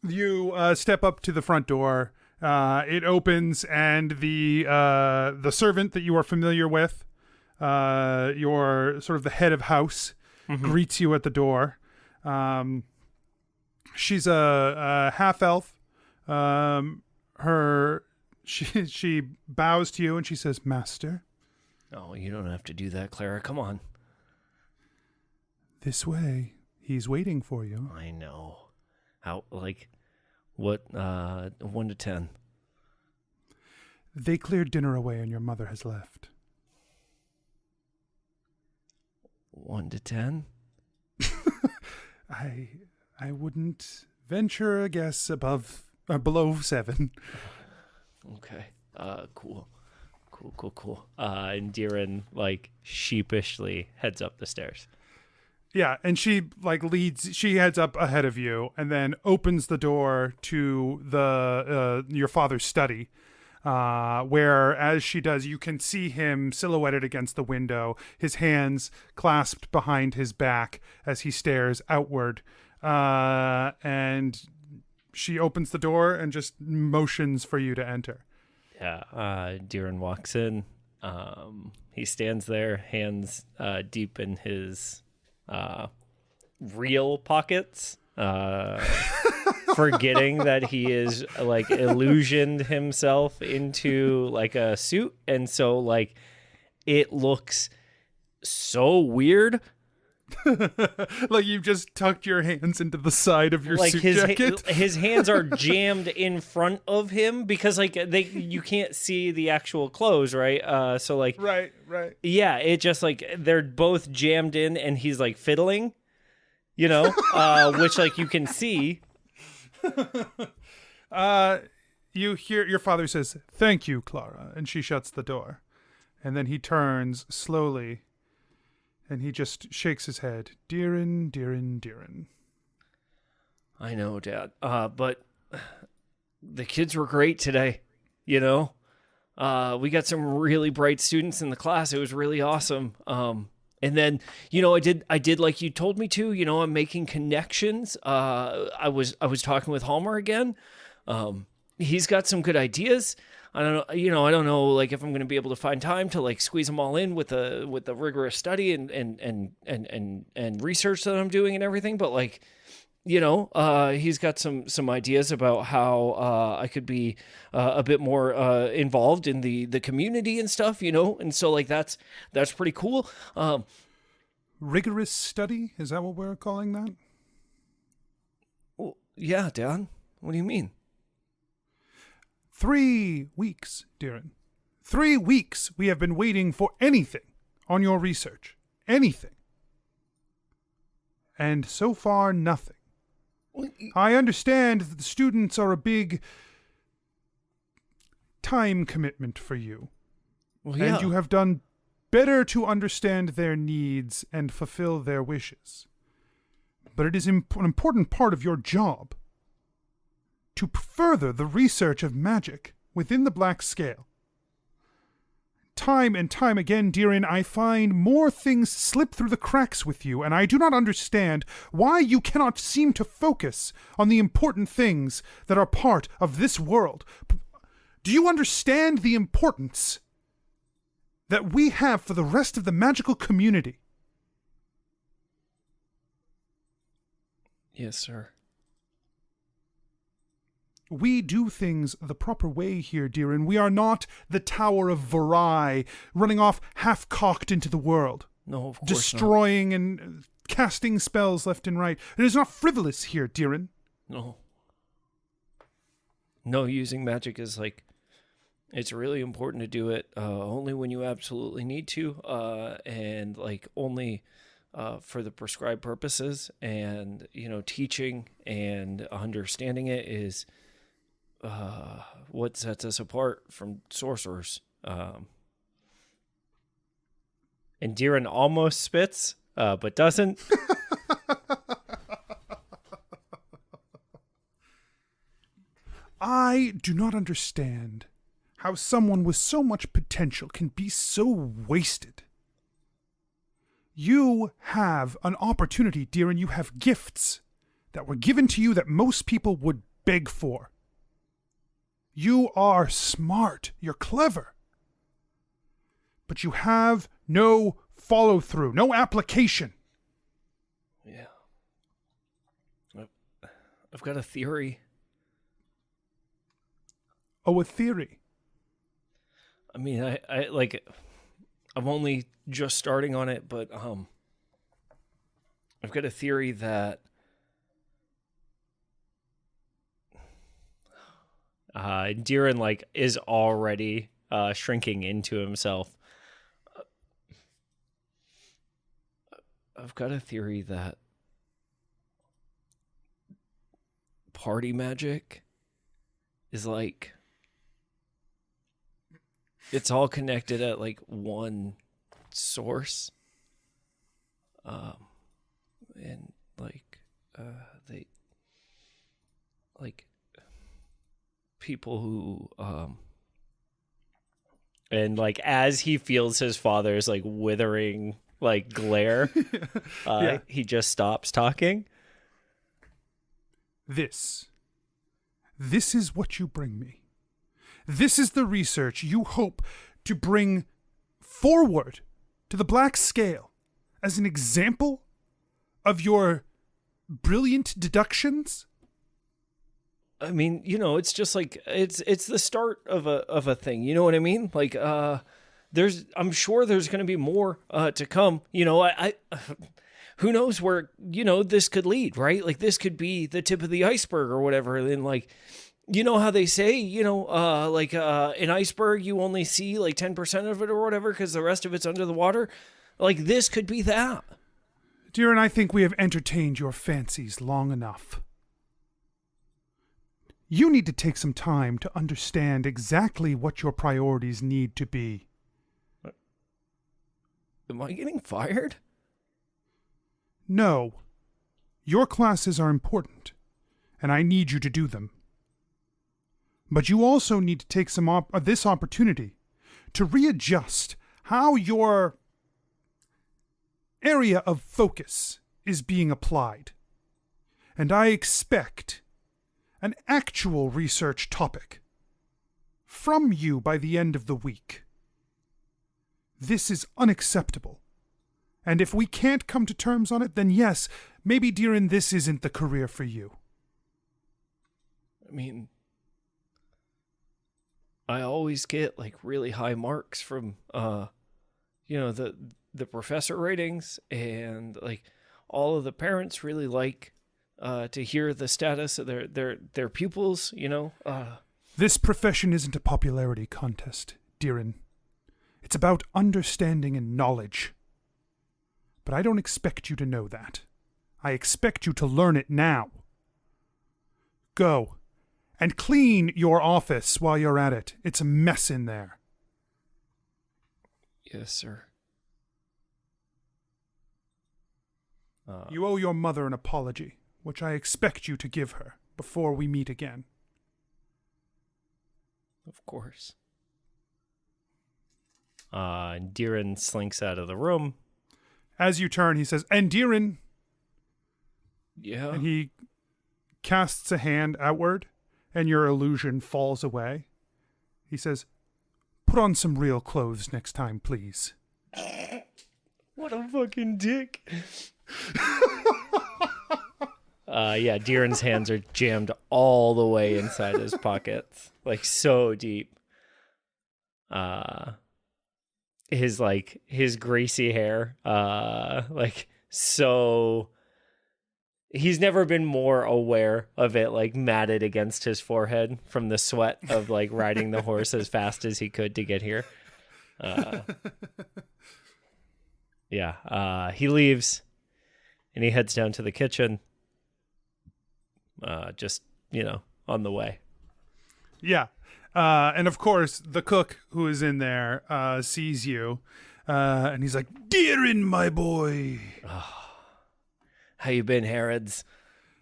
You step up to the front door. It opens, and the servant that you are familiar with, your sort of the head of house, greets you at the door. She's a half elf. She bows to you and she says, "Master." Oh, you don't have to do that, Clara. Come on. This way. He's waiting for you. I know. How, like, what, 1 to 10? They cleared dinner away and your mother has left. 1 to 10? I wouldn't venture a guess below 7. Okay. Cool. And Deeran, like, sheepishly heads up the stairs. Yeah, and she heads up ahead of you and then opens the door to your father's study, where as she does, you can see him silhouetted against the window, his hands clasped behind his back as he stares outward. And she opens the door and just motions for you to enter. Yeah, Deeran walks in. He stands there, hands deep in his real pockets, forgetting that he is like illusioned himself into like a suit, and so like it looks so weird. Like you've just tucked your hands into the side of your Like suit his jacket. his hands are jammed in front of him because like you can't see the actual clothes, right? So like Right. yeah, it just like they're both jammed in and he's like fiddling, you know, which like you can see. You hear your father says, "Thank you, Clara," and she shuts the door. And then he turns slowly and he just shakes his head. Deeran, Deeran, Deeran. I know, Dad. But the kids were great today, you know? We got some really bright students in the class. It was really awesome. And then, you know, I did like you told me to, you know, I'm making connections. I was talking with Halmer again. He's got some good ideas. I don't know, like if I'm going to be able to find time to like squeeze them all in with the rigorous study and research that I'm doing and everything. But like, you know, he's got some ideas about how I could be a bit more involved in the community and stuff, you know. And so like that's pretty cool. Rigorous study? Is that what we're calling that? Well, yeah, Dad. What do you mean? 3 weeks, Deeran. 3 weeks we have been waiting for anything on your research. Anything. And so far, nothing. I understand that the students are a big time commitment for you. Well, yeah. And you have done better to understand their needs and fulfill their wishes. But it is an important part of your job to further the research of magic within the Black Scale. Time and time again, Deeran, I find more things slip through the cracks with you, and I do not understand why you cannot seem to focus on the important things that are part of this world. Do you understand the importance that we have for the rest of the magical community? Yes, sir. We do things the proper way here, Deeran. We are not the Tower of Varai, running off half-cocked into the world. No, of course destroying and casting spells left and right. It is not frivolous here, Deeran. not. No, using magic is like, it's really important to do it only when you absolutely need to, and like only for the prescribed purposes. And, you know, teaching and understanding it is what sets us apart from sorcerers. And Deeran almost spits, but doesn't. I do not understand how someone with so much potential can be so wasted. You have an opportunity, Deeran. You have gifts that were given to you that most people would beg for. You are smart. You're clever. But you have no follow-through, no application. Yeah. I've got a theory. Oh, a theory. I mean, I like, I'm only just starting on it, but I've got a theory that Deeran like is already shrinking into himself. I've got a theory that party magic is like, it's all connected at like one source. And like they like people who and like as he feels his father's like withering like glare, he just stops talking. This is what you bring me. This is the research you hope to bring forward to the Black Scale as an example of your brilliant deductions? I mean, you know, it's just like it's the start of a thing. You know what I mean? Like I'm sure there's going to be more to come. You know, I who knows where, you know, this could lead, right? Like this could be the tip of the iceberg or whatever. And like, you know how they say, you know, an iceberg, you only see like 10% of it or whatever because the rest of it's under the water. Like this could be that. Deeran, I think we have entertained your fancies long enough. You need to take some time to understand exactly what your priorities need to be. Am I getting fired? No. Your classes are important, and I need you to do them. But you also need to take this opportunity to readjust how your area of focus is being applied. And I expect an actual research topic from you by the end of the week. This is unacceptable. And if we can't come to terms on it, then yes, maybe, Deeran, this isn't the career for you. I mean, I always get like really high marks from, you know, the professor ratings, and like all of the parents really like to hear the status of their pupils, you know. This profession isn't a popularity contest, Deeran. It's about understanding and knowledge. But I don't expect you to know that. I expect you to learn it now. Go and clean your office while you're at it. It's a mess in there. Yes, sir. You owe your mother an apology, which I expect you to give her before we meet again. Of course. Deeran slinks out of the room. As you turn, he says, "And Deeran." Yeah. And he casts a hand outward, and your illusion falls away. He says, "Put on some real clothes next time, please." What a fucking dick. Yeah, Deeran's hands are jammed all the way inside his pockets, like so deep. His greasy hair, like so. He's never been more aware of it, like matted against his forehead from the sweat of like riding the horse as fast as he could to get here. He leaves and he heads down to the kitchen. Just, you know, on the way. Yeah. And of course, the cook who is in there sees you, and he's like, "Deeran, my boy." How you been, Herods?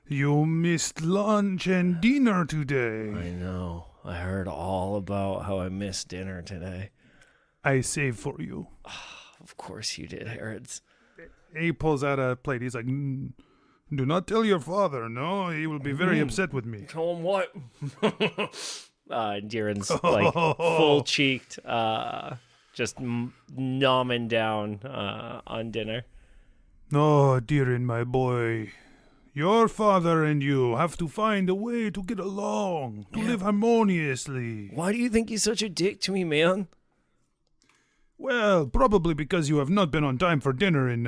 You missed lunch and dinner today. I know. I heard all about how I missed dinner today. I saved for you. Of course you did, Herods. He pulls out a plate. He's like, "Do not tell your father. No, he will be very upset with me." Tell him what? Deeran's like full-cheeked, just nomming down on dinner. "Oh, Deeran, my boy. Your father and you have to find a way to get along, to live harmoniously." Why do you think he's such a dick to me, man? Well, probably because you have not been on time for dinner in,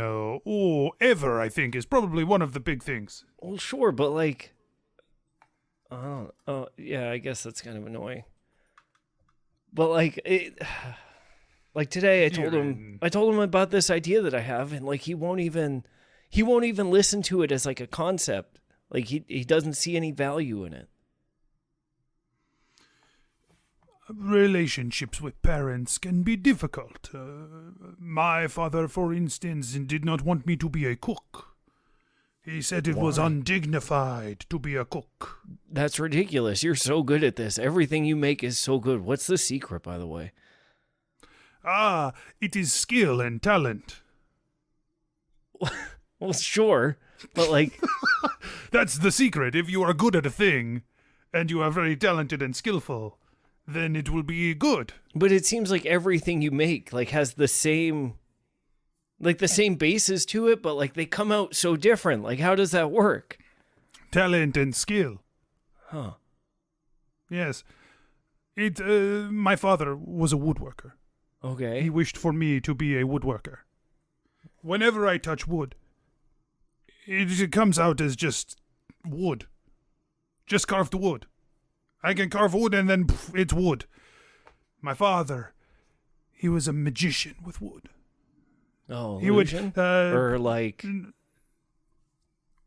ever, I think, is probably one of the big things. Well, sure, but like, yeah, I guess that's kind of annoying. But like, like today, I told him about this idea that I have, and like he won't even listen to it as like a concept. Like he doesn't see any value in it. Relationships with parents can be difficult. My father, for instance, did not want me to be a cook. He said it was undignified to be a cook. That's ridiculous. You're so good at this. Everything you make is so good. What's the secret, by the way? It is skill and talent. Well, sure, but like... That's the secret. If you are good at a thing, and you are very talented and skillful, then it will be good. But it seems like everything you make like has the same basis to it, but like they come out so different. Like, how does that work? Talent and skill. Huh. Yes. My father was a woodworker. Okay. He wished for me to be a woodworker. Whenever I touch wood, it comes out as just wood. Just carved wood. I can carve wood and then it's wood. My father, he was a magician with wood. Oh, He illusion? would, or like...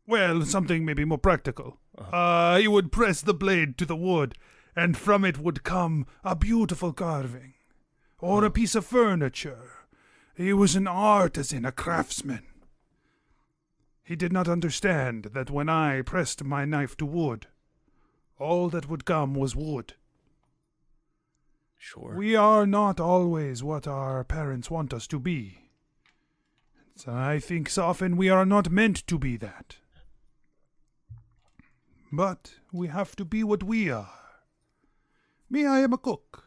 Well, something maybe more practical. He would press the blade to the wood, and from it would come a beautiful carving, or a piece of furniture. He was an artisan, a craftsman. He did not understand that when I pressed my knife to wood, all that would come was wood. Sure. We are not always what our parents want us to be. So I think so often we are not meant to be that. But we have to be what we are. Me, I am a cook.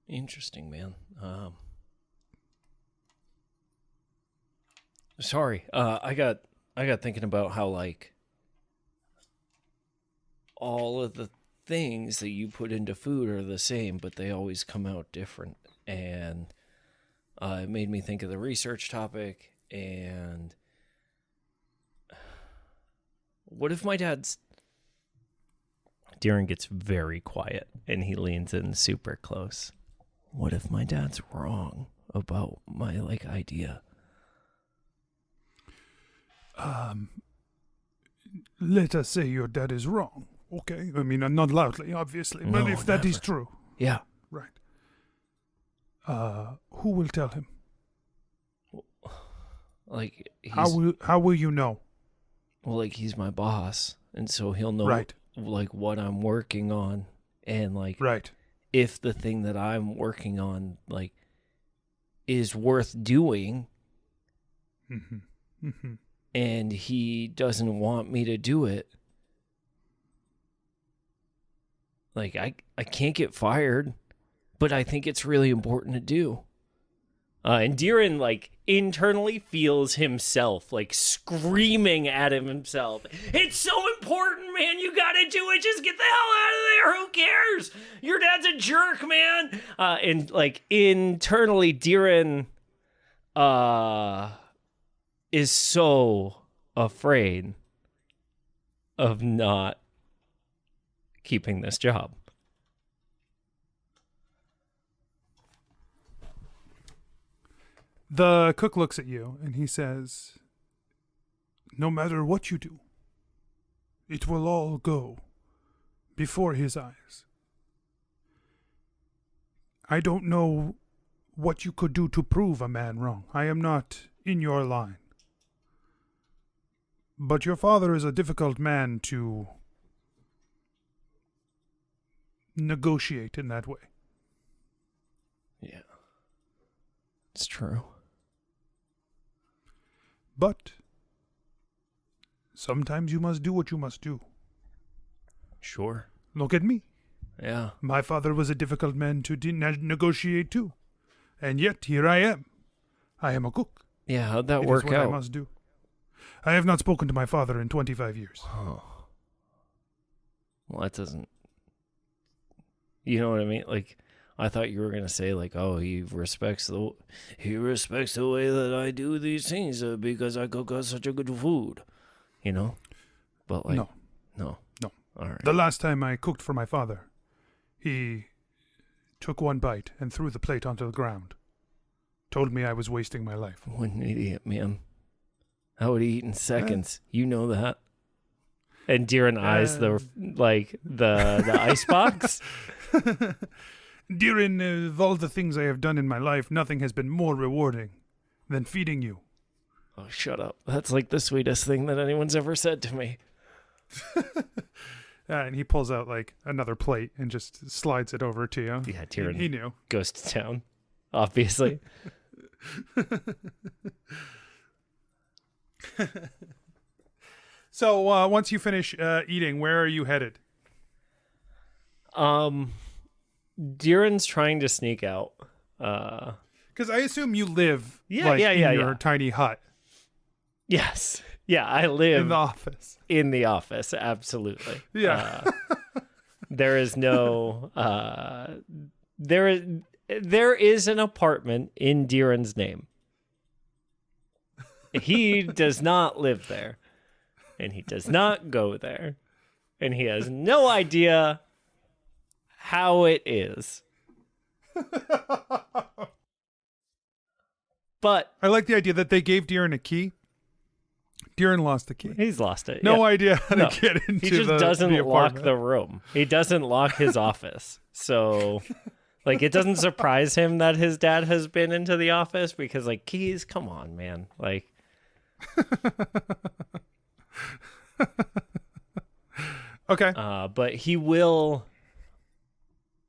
Interesting, man. Sorry. I got thinking about how like all of the things that you put into food are the same, but they always come out different. And it made me think of the research topic. And what if my dad's... Deeran gets very quiet and he leans in super close. What if my dad's wrong about my like idea? Let us say your dad is wrong. Okay? I mean, not loudly, obviously. But No, if that is never. true, Yeah. right. Who will tell him? Like he's How will you know? well, like he's my boss, and so he'll know Right. like what I'm working on, and like Right. if the thing that I'm working on like is worth doing, Mm-hmm. Mm-hmm. and he doesn't want me to do it. Like I can't get fired, but I think it's really important to do. And Deeran, like, internally feels himself, like, screaming at himself. It's so important, man. You gotta do it. Just get the hell out of there. Who cares? Your dad's a jerk, man. And, like, internally, Deeran is so afraid of not keeping this job. The cook looks at you and he says, no matter what you do, it will all go before his eyes. I don't know what you could do to prove a man wrong. I am not in your line. But your father is a difficult man to negotiate in that way. Yeah. It's true. But sometimes you must do what you must do. Sure. Look at me. Yeah. My father was a difficult man to negotiate too. And yet, here I am. I am a cook. Yeah, how'd that It is work what out? I must do. I have not spoken to my father in 25 years. Oh. Well, that doesn't... You know what I mean? Like, I thought you were going to say, like, oh, he respects the way that I do these things because I cook such a good food. You know? But, like... No. No. All right. The last time I cooked for my father, he took one bite and threw the plate onto the ground. Told me I was wasting my life. What an idiot, man. I would eat in seconds. You know that. And Deeran eyes the icebox. Deeran, of all the things I have done in my life, nothing has been more rewarding than feeding you. Oh, shut up. That's like the sweetest thing that anyone's ever said to me. And he pulls out like another plate and just slides it over to you. Yeah, Deeran He knew. goes to town, obviously. So once you finish eating, where are you headed? Deeran's trying to sneak out. Because I assume you live in your tiny hut Yes. Yeah, I live in the office. in the office, absolutely. Yeah. There is no there is an apartment in Deeran's name. He does not live there, and he does not go there, and he has no idea how it is. But I like the idea that they gave Deeran a key. Deeran lost the key. he's lost it. No yeah. idea how No, to get into he just the doesn't lock apartment. the room. He doesn't lock his office. So, like, it doesn't surprise him that his dad has been into the office because, like, keys, come on, man. Like, Okay. but he will,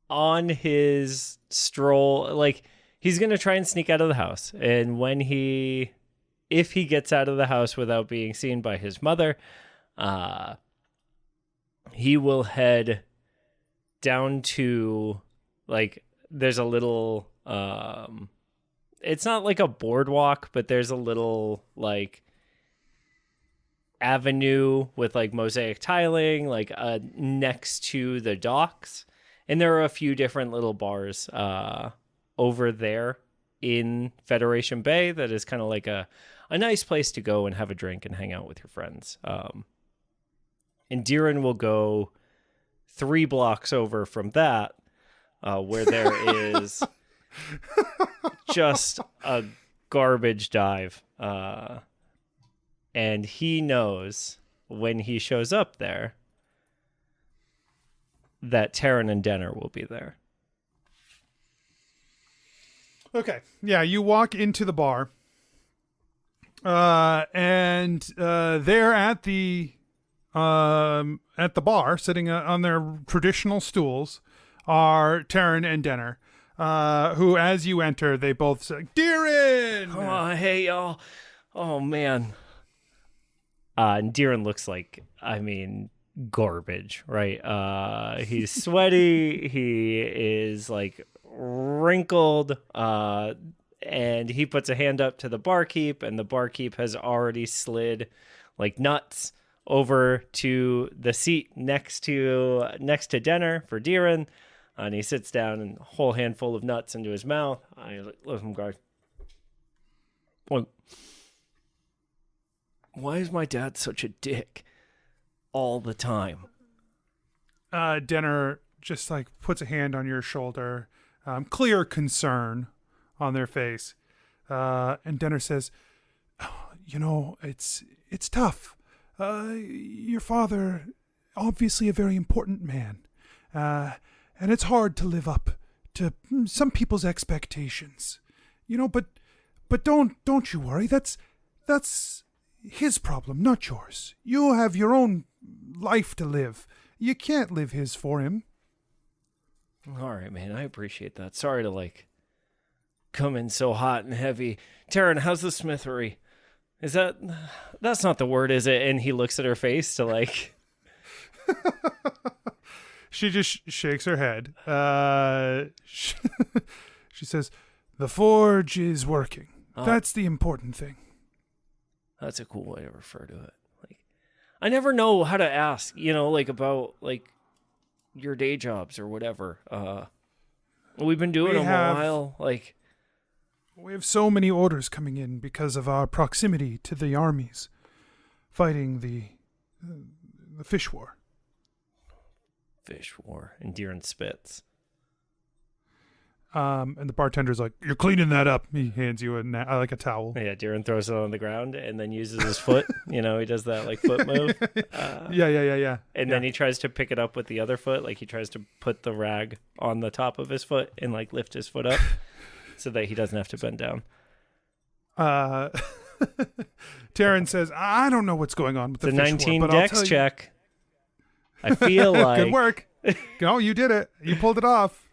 on his stroll, like, he's going to try and sneak out of the house. And if he gets out of the house without being seen by his mother, he will head down to, like, there's a little, it's not like a boardwalk, but there's a little, like, avenue with, like, mosaic tiling, like, next to the docks. And there are a few different little bars over there in Federation Bay that is kind of like a nice place to go and have a drink and hang out with your friends. And Deeran will go 3 blocks over from that, where there is just a garbage dive. And he knows when he shows up there that Taryn and Denner will be there. Okay. Yeah, you walk into the bar. And there at the bar, sitting on their traditional stools, are Taryn and Denner, who, as you enter, they both say, "Deeran!" Oh, hey, y'all. Oh, man. And Deeran looks like, I mean, garbage, right? He's sweaty. He is, like, wrinkled. And he puts a hand up to the barkeep, and the barkeep has already slid, like, nuts over to the seat next to Denner for Deeran. And he sits down and a whole handful of nuts into his mouth. I let him go. Why is my dad such a dick all the time? Denner just, like, puts a hand on your shoulder, clear concern on their face. And Denner says, "Oh, you know, it's tough. Your father, obviously a very important man. And it's hard to live up to some people's expectations. You know, but don't you worry. That's his problem, not yours. You have your own life to live. You can't live his for him." All right, man. I appreciate that. Sorry to, like, come in so hot and heavy. Taryn, how's the smithery? That's not the word, is it? And he looks at her face to, like... She just shakes her head. She says, "The forge is working. That's the important thing." That's a cool way to refer to it. Like, I never know how to ask, you know, like, about, like, your day jobs or whatever. We've been doing them a while. Like, we have so many orders coming in because of our proximity to the armies fighting the fish war. Fish war. And Deeran spits. And the bartender's like, "You're cleaning that up." He hands you like a towel. Yeah, Deeran throws it on the ground and then uses his foot. You know, he does that, like, foot move. Yeah. And then he tries to pick it up with the other foot. Like, he tries to put the rag on the top of his foot and, like, lift his foot up so that he doesn't have to bend down. Taryn says, "I don't know what's going on with the It's a fish 19 war, but I'll dex tell you." check. I feel like... Good work. No, you did it. You pulled it off.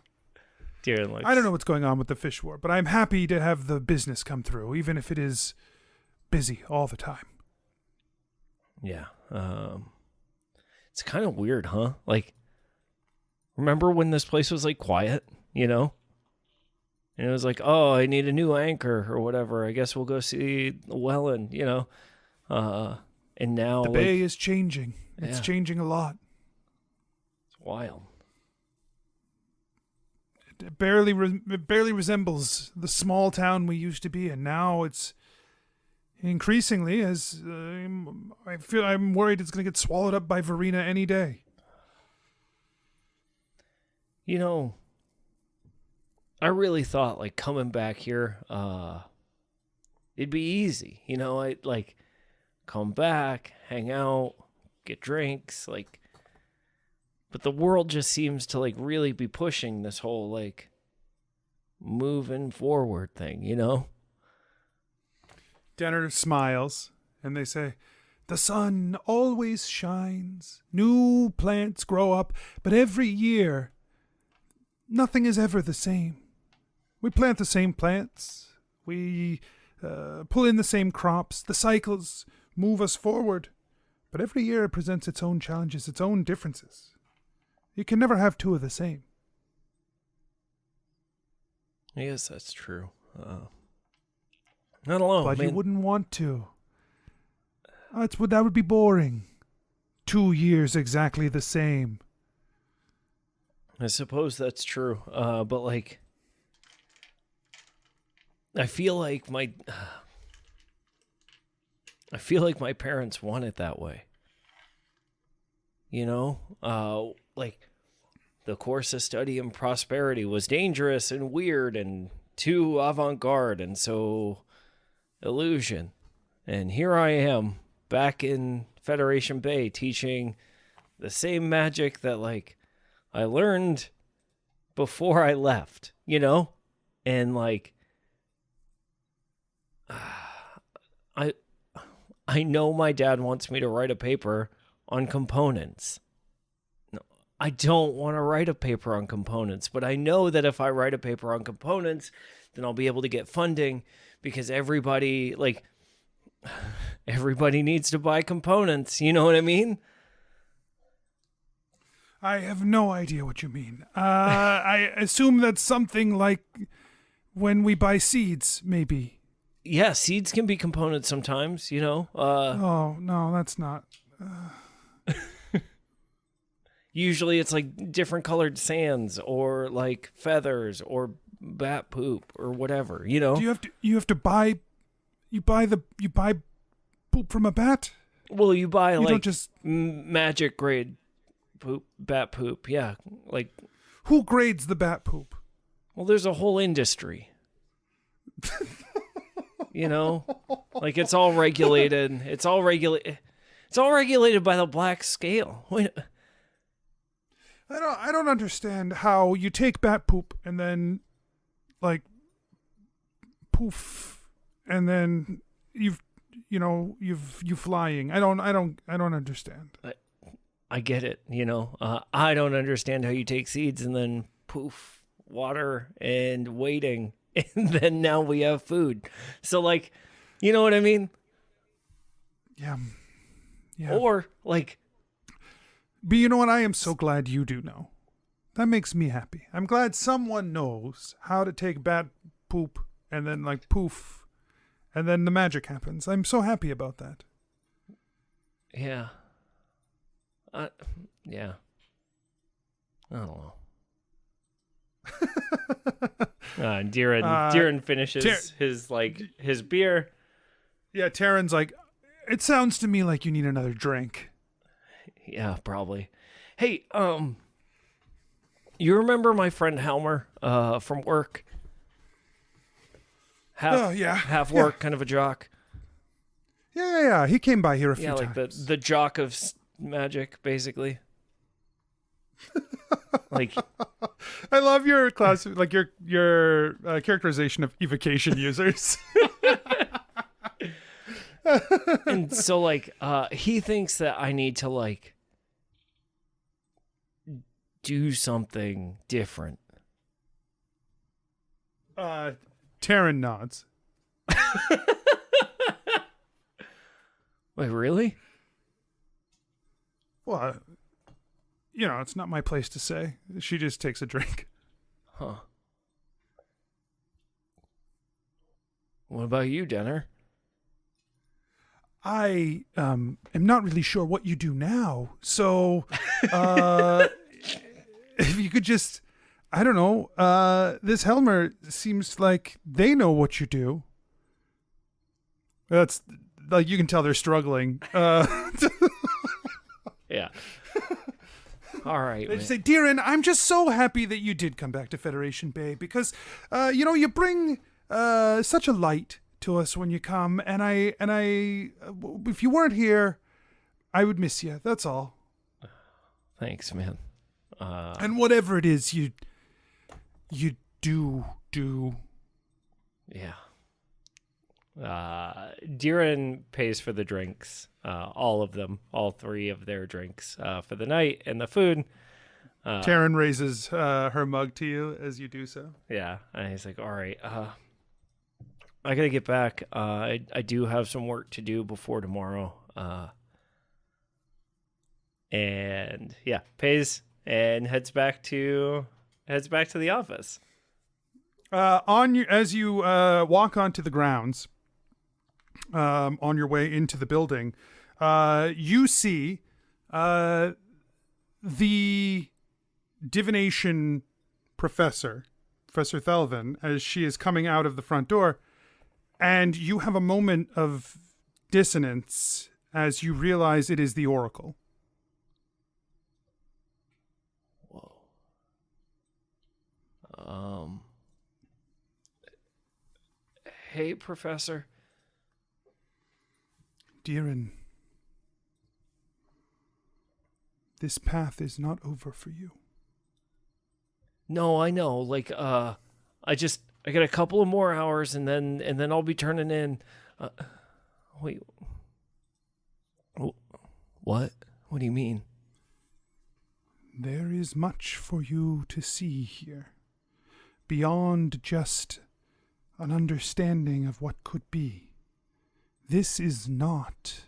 Deeran looks... I don't know what's going on with the fish war, but I'm happy to have the business come through, even if it is busy all the time. Yeah. It's kind of weird, huh? Like, remember when this place was, like, quiet, you know? And it was like, oh, I need a new anchor or whatever. I guess we'll go see Llewellyn, you know? And now... The bay is changing. It's Yeah. changing a lot. It's wild. It barely resembles the small town we used to be, and now it's increasingly as I'm worried it's going to get swallowed up by Verena any day. You know, I really thought like coming back here, it'd be easy. You know, I'd like come back, hang out, get drinks, like. But the world just seems to like really be pushing this whole like moving forward thing, you know? Denner smiles, and they say, "The sun always shines. New plants grow up, but every year, nothing is ever the same. We plant the same plants. We pull in the same crops. The cycles move us forward. But every year it presents its own challenges, its own differences. You can never have two of the same." I guess that's true. Not alone, But man. you wouldn't want to. That would be boring. 2 years exactly the same. I suppose that's true. But like, I feel like my parents want it that way. You know, like the course of study in prosperity was dangerous and weird and too avant-garde, and so illusion. And here I am back in Federation Bay teaching the same magic that like I learned before I left, you know? And like I know my dad wants me to write a paper on components. No, I don't want to write a paper on components, but I know that if I write a paper on components, then I'll be able to get funding because everybody needs to buy components. You know what I mean? I have no idea what you mean. I assume that's something like when we buy seeds, maybe. Yeah, seeds can be components sometimes, you know. Oh, no, that's not. Usually it's like different colored sands or like feathers or bat poop or whatever, you know. Do you have to buy poop from a bat? Well, you buy You like don't just magic grade poop, bat poop. Yeah, like Who grades the bat poop? well, there's a whole industry. You know, like it's all regulated. It's all regulated by the black scale. Wait. I don't understand how you take bat poop and then like poof and then you flying. I don't understand. I get it, you know. I don't understand how you take seeds and then poof, water and waiting, and then now we have food. So like, you know what I mean? Yeah. Or like, But you know what? I am so glad you do know. That makes me happy. I'm glad someone knows how to take bat poop and then like poof, and then the magic happens. I'm so happy about that. yeah. Yeah. I don't know. Deeran finishes his beer. Yeah, Taryn's like, it sounds to me like you need another drink. Yeah, probably. Hey, you remember my friend Helmer from work? Half work, kind of a jock. Yeah. He came by here a few Yeah, like times. the jock of magic, basically. Like, I love your class, like your characterization of evocation users. and so like, he thinks that I need to like do something different. Taryn nods. Wait, really? Well, it's not my place to say. She just takes a drink. Huh. What about you, Denner? I am not really sure what you do now. So if you could just I don't know. This Helmer seems like they know what you do. That's like you can tell they're struggling. Yeah. All right. They Man. say, Deeran, I'm just so happy that you did come back to Federation Bay because, you bring such a light to us when you come, and I, if you weren't here, I would miss you. That's all. Thanks, man. And whatever it is you do. Yeah. Deeran pays for the drinks, all of them, all 3 of their drinks for the night, and the food. Taryn raises her mug to you as you do so. Yeah, and he's like, all right, I gotta get back. I do have some work to do before tomorrow. And yeah, pays and heads back to the office. As you walk onto the grounds, on your way into the building, you see the divination Professor Thelvin, as she is coming out of the front door, and you have a moment of dissonance as you realize it is the Oracle. Whoa. Hey, Professor. Deeran, this path is not over for you. No, I know. Like, I got a couple of more hours, and then I'll be turning in. Wait. What? What do you mean? There is much for you to see here, beyond just an understanding of what could be. This is not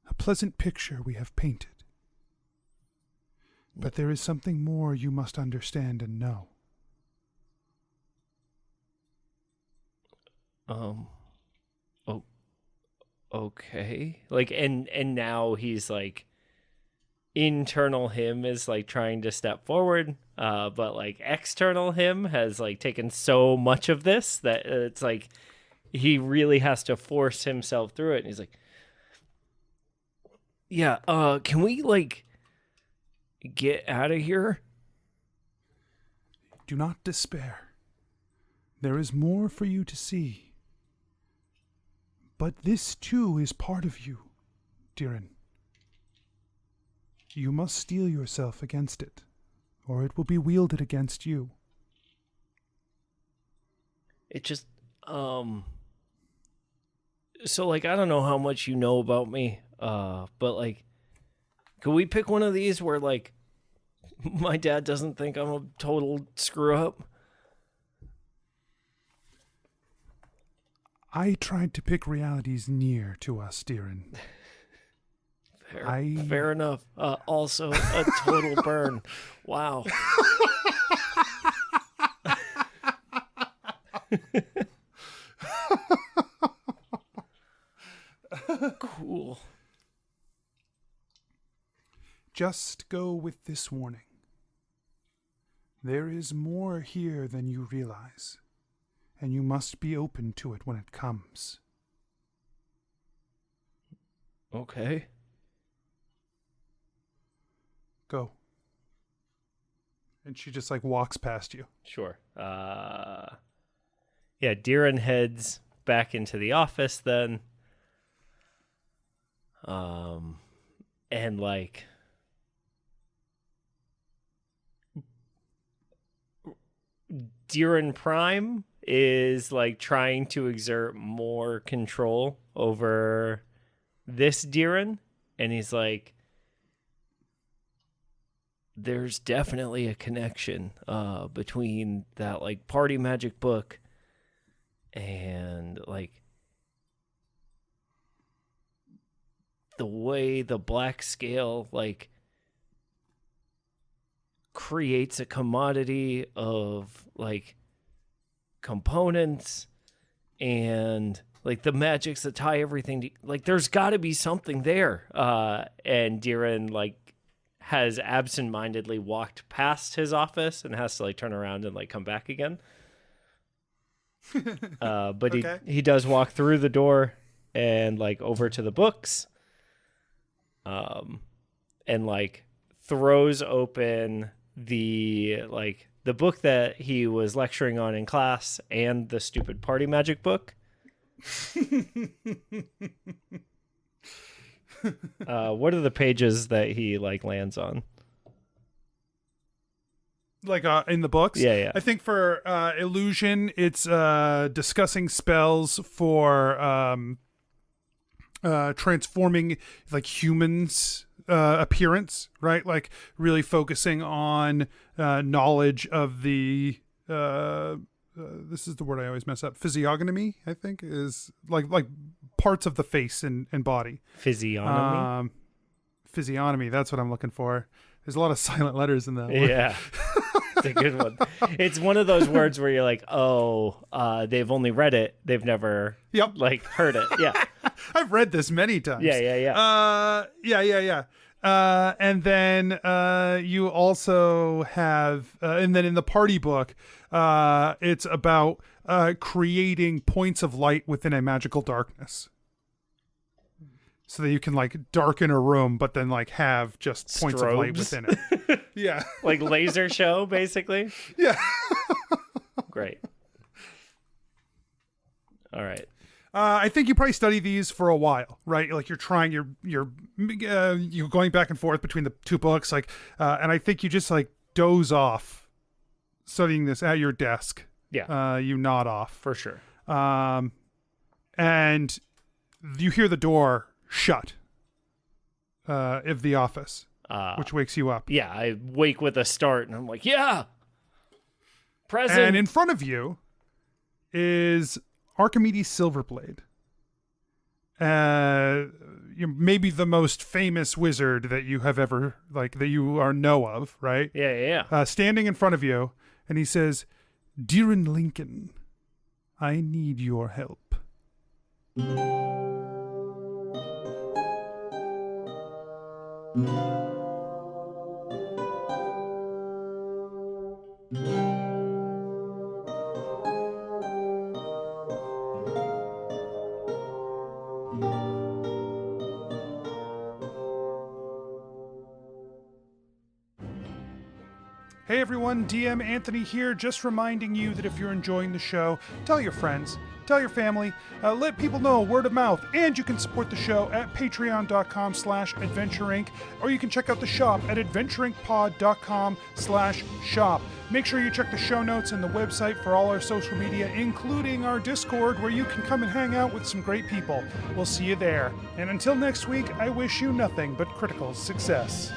a pleasant picture we have painted. But there is something more you must understand and know. Okay. Like, and now he's like, internal him is like trying to step forward, but like external him has like taken so much of this that it's like he really has to force himself through it. And he's like, yeah, can we like get out of here? Do not despair. There is more for you to see. But this too is part of you, Deeran. You must steel yourself against it, or it will be wielded against you. It just, so like, I don't know how much you know about me, but like, could we pick one of these where like, my dad doesn't think I'm a total screw up? I tried to pick realities near to us, Deeran. Fair enough. Also, a total burn. Wow. Cool. Just go with this warning. There is more here than you realize, and you must be open to it when it comes. Okay. Go. And she just like walks past you. Sure. Yeah, Deeran heads back into the office then. And like Deeran Prime is like trying to exert more control over this Deeran, and he's like, there's definitely a connection between that like party magic book and like the way the black scale like creates a commodity of like components and like the magics that tie everything to, like there's got to be something there. And Deeran like has absentmindedly walked past his office and has to like turn around and like come back again. But Okay. he does walk through the door and like over to the books, and like throws open the book that he was lecturing on in class and the stupid party magic book. What are the pages that he like lands on? Like in the books? Yeah. I think for illusion, it's discussing spells for transforming like humans appearance, right? Like really focusing on knowledge of the this is the word I always mess up. Physiognomy, I think, is like parts of the face and body. Physiognomy? Physiognomy, that's what I'm looking for. There's a lot of silent letters in that one. Yeah. It's a good one. It's one of those words where you're like, they've only read it. They've never like heard it. Yeah. I've read this many times. Yeah. Yeah. And then you also have, and then in the party book, it's about creating points of light within a magical darkness. So that you can like darken a room, but then like have just points of light Strobes. within it. Yeah. Like laser show, basically. Yeah. Great. All right. I think you probably study these for a while, right? Like you're going back and forth between the two books, like, and I think you just like doze off studying this at your desk. Yeah. You nod off For sure. and you hear the door shut of the office, which wakes you up. Yeah, I wake with a start, and I'm like, yeah, present. And in front of you is Archimedes Silverblade. Maybe the most famous wizard that you have ever, like, that you know of, right? Yeah. Standing in front of you, and he says, "Deeran Lincoln, I need your help." Hey everyone, DM Anthony here, just reminding you that if you're enjoying the show, tell your friends, tell your family, let people know word of mouth, and you can support the show at patreon.com/adventureinc, or you can check out the shop at adventureincpod.com/shop. Make sure you check the show notes and the website for all our social media, including our Discord, where you can come and hang out with some great people. We'll see you there. And until next week, I wish you nothing but critical success.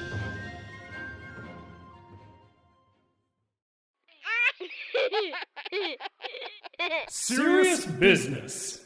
Serious business.